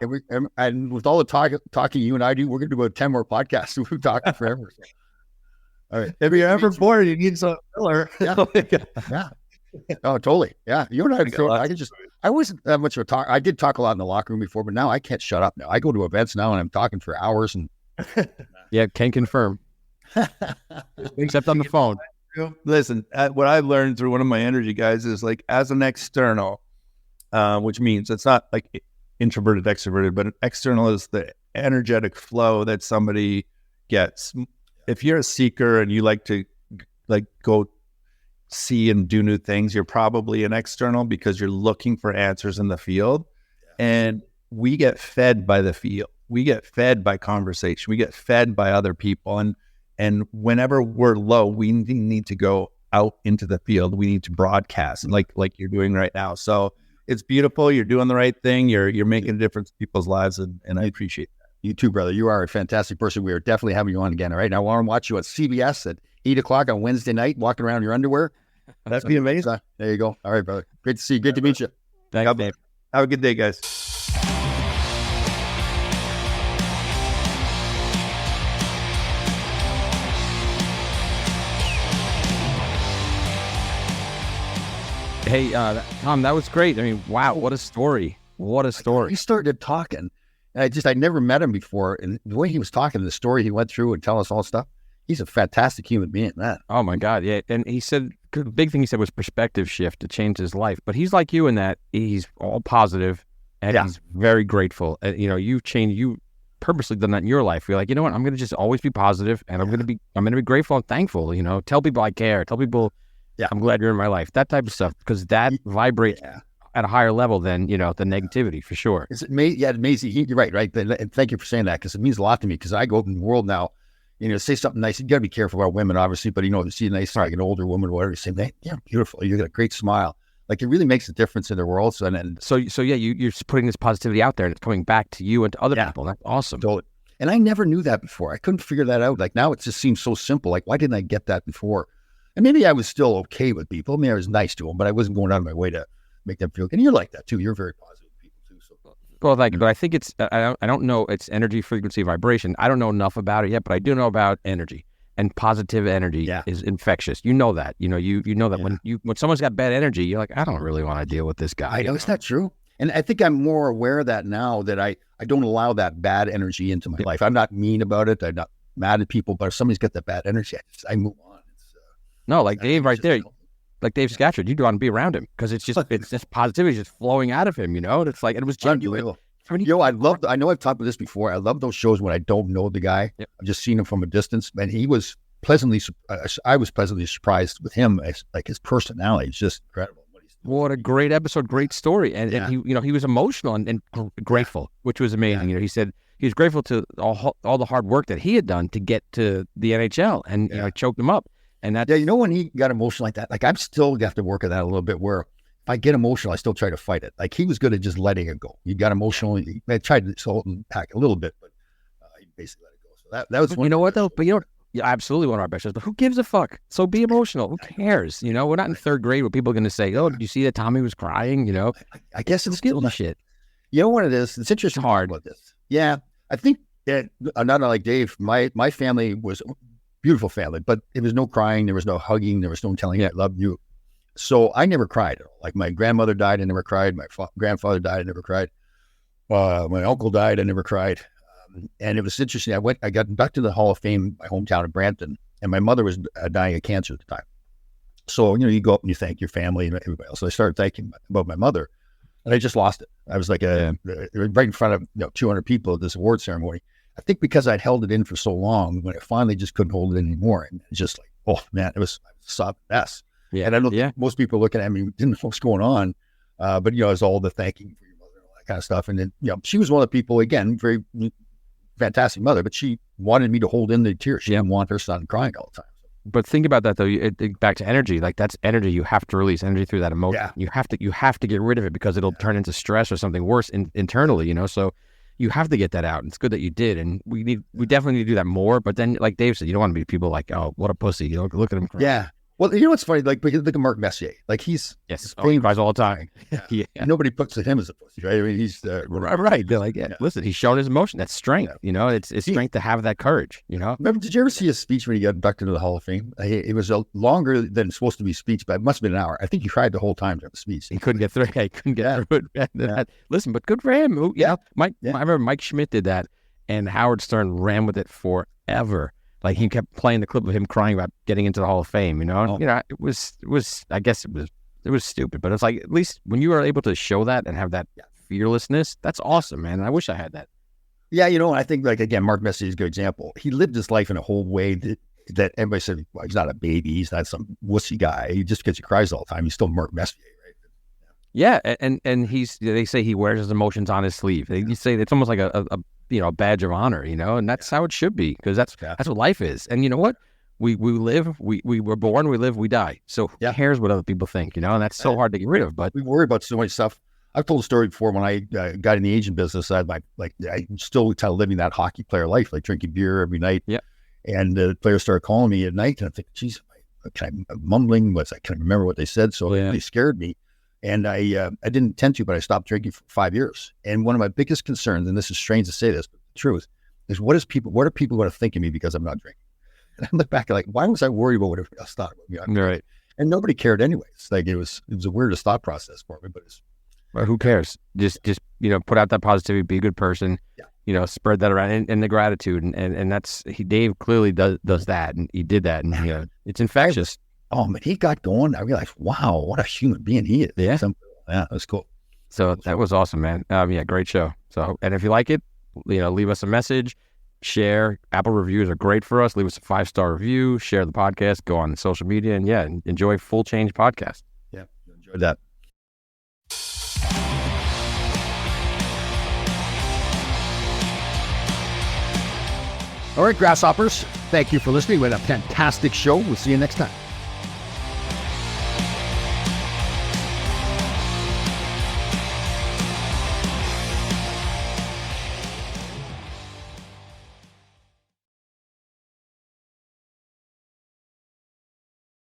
And with all the talking you and I do, we're going to do about 10 more podcasts. We're talking forever. So. All right. If you're ever bored, you need some filler. Yeah. Yeah. Oh, totally. Yeah. You and I wasn't that much of a talk. I did talk a lot in the locker room before, but now I can't shut up now. I go to events now and I'm talking for hours and. Yeah. Can confirm. Except on the phone. Listen, what I've learned through one of my energy guys is as an external, which means it's not introverted, extroverted, but an external is the energetic flow that somebody gets. If you're a seeker and you like to go see and do new things, you're probably an external because you're looking for answers in the field. And we get fed by the field. We get fed by conversation. We get fed by other people. And whenever we're low, we need to go out into the field. We need to broadcast like you're doing right now. So it's beautiful. You're doing the right thing. You're making a difference in people's lives. And I appreciate that. You too, brother. You are a fantastic person. We are definitely having you on again. All right. Now, I want to watch you at CBS at 8:00 on Wednesday night, walking around in your underwear. That'd be amazing. There you go. All right, brother. Great to see you. Great to meet you. Thanks, Dave. Have a good day, guys. Hey, Tom, that was great. I mean, wow, what a story. What a story. He started talking. And I never met him before. And the way he was talking, the story he went through and telling us all stuff, he's a fantastic human being, man. Oh, my God. Yeah. And he said, the big thing he said was perspective shift to change his life. But he's like you in that he's all positive and he's very grateful. You purposely done that in your life. You're like, you know what? I'm going to just always be positive and I'm going to be grateful and thankful. Tell people I care. Tell people I'm glad you're in my life. That type of stuff, because that vibrates at a higher level than, the negativity for sure. It's amazing. You're right. And thank you for saying that, because it means a lot to me, because I go out in the world now, say something nice. You got to be careful about women, obviously, but, you see a nice, like an older woman or whatever, you say, yeah, beautiful. You got a great smile. It really makes a difference in the world. So you're putting this positivity out there and it's coming back to you and to other people. That's awesome. Totally. And I never knew that before. I couldn't figure that out. Now it just seems so simple. Why didn't I get that before? And maybe I was still okay with people. I mean, I was nice to them, but I wasn't going out of my way to make them feel good. And you're like that too. You're very positive with people too. Well, thank you. But I think it's, I don't know, it's energy, frequency, vibration. I don't know enough about it yet, but I do know about energy. And positive energy is infectious. You know that. You know that when someone's got bad energy, you're like, I don't really want to deal with this guy. I know, it's not true. And I think I'm more aware of that now, that I don't allow that bad energy into my life. I'm not mean about it. I'm not mad at people, but if somebody's got that bad energy, I move on. No, like Dave right there, like Dave Scatchard, you'd want to be around him because it's just positivity just flowing out of him, you know? It's like, and it was genuine. I know I've talked about this before. I love those shows when I don't know the guy. Yep. I've just seen him from a distance, and he was I was pleasantly surprised with him. Like his personality is just incredible. What a great episode, great story. And he was emotional and grateful, which was amazing. He said he was grateful to all the hard work that he had done to get to the NHL, and it choked him up. And that, when he got emotional like that, like I'm still have to work at that a little bit, where if I get emotional, I still try to fight it. Like he was good at just letting it go. He got emotional. I tried to salt and pack a little bit, but he basically let it go. So that was one. You know what though? But absolutely one of our best shows. But who gives a fuck? So be emotional. Who cares? We're not in third grade where people are going to say, "Oh, did you see that Tommy was crying?" I guess it's still not shit. You know what it is? It's interesting. It's hard about this. Yeah, I think that not like Dave. My family was a beautiful family, but there was no crying. There was no hugging. There was no telling you I love you. So I never cried at all. Like my grandmother died, I never cried. My grandfather died, I never cried. My uncle died, I never cried. And it was interesting. I got inducted to the Hall of Fame, my hometown of Brampton, and my mother was dying of cancer at the time. So, you go up and you thank your family and everybody else. So I started thinking about my mother, and I just lost it. I was like right in front of 200 people at this award ceremony. I think because I'd held it in for so long, when I finally just couldn't hold it in anymore, and it's just like, oh man, it was a sob mess. Yeah, and I don't think most people looking at me didn't know what's going on, but it was all the thanking for your mother and all that kind of stuff. And then she was one of the people, again, very fantastic mother, but she wanted me to hold in the tears. She didn't want her son crying all the time. But think about that though. Back to energy, like that's energy. You have to release energy through that emotion. Yeah. You have to get rid of it because it'll turn into stress or something worse internally. So you have to get that out. And it's good that you did, and we definitely need to do that more. But then, like Dave said, you don't want to be people like, oh, what a pussy. Look at him crying. Yeah. Well, what's funny? Like, look at Mark Messier. Like he's he cries all the time. Yeah. Nobody puts him as a pussy, right? I mean, he's right. They're like, listen, he's showing his emotion. That's strength. It's strength to have that courage. Remember? Did you ever see his speech when he got inducted to the Hall of Fame? It was longer than it's supposed to be speech, but it must have been an hour. I think he cried the whole time during the speech. He couldn't get through. He couldn't get through it. Listen, but good for him. I remember Mike Schmidt did that, and Howard Stern ran with it forever. Like he kept playing the clip of him crying about getting into the Hall of Fame, it was, I guess it was stupid, but it's like, at least when you are able to show that and have that fearlessness, that's awesome, man. And I wish I had that. Yeah. I think like, again, Mark Messier is a good example. He lived his life in a whole way that everybody said, well, he's not a baby. He's not some wussy guy. He just because he cries all the time. He's still Mark Messier, right? Yeah. And they say he wears his emotions on his sleeve. They say it's almost like a badge of honor, and that's how it should be, because that's what life is. And you know what? We live, we were born, we live, we die. So who cares what other people think, and that's so hard to get rid of. But we worry about so much stuff. I've told a story before when I got in the agent business. I still kind of living that hockey player life, like drinking beer every night. Yeah. And the players started calling me at night, and I'm thinking, geez, I'm mumbling. I can't remember what they said, so they scared me. And I didn't intend to, but I stopped drinking for 5 years. And one of my biggest concerns, and this is strange to say this, but the truth is, what are people going to think of me because I'm not drinking? And I look back like, why was I worried about what everybody else thought about me? Right. And nobody cared anyways. Like it was the weirdest thought process for me, but who cares? Just put out that positivity, be a good person. Yeah. Spread that around, and the gratitude, and that's Dave clearly does that, and he did that, and it's infectious. Oh, man, he got going. I realized, wow, what a human being he is. Yeah. Yeah, that was cool. So that was awesome, man. Great show. So, and if you like it, leave us a message, share. Apple reviews are great for us. Leave us a 5-star review, share the podcast, go on social media, and enjoy Full Change Podcast. Yeah, enjoyed that. All right, Grasshoppers, thank you for listening. We had a fantastic show. We'll see you next time.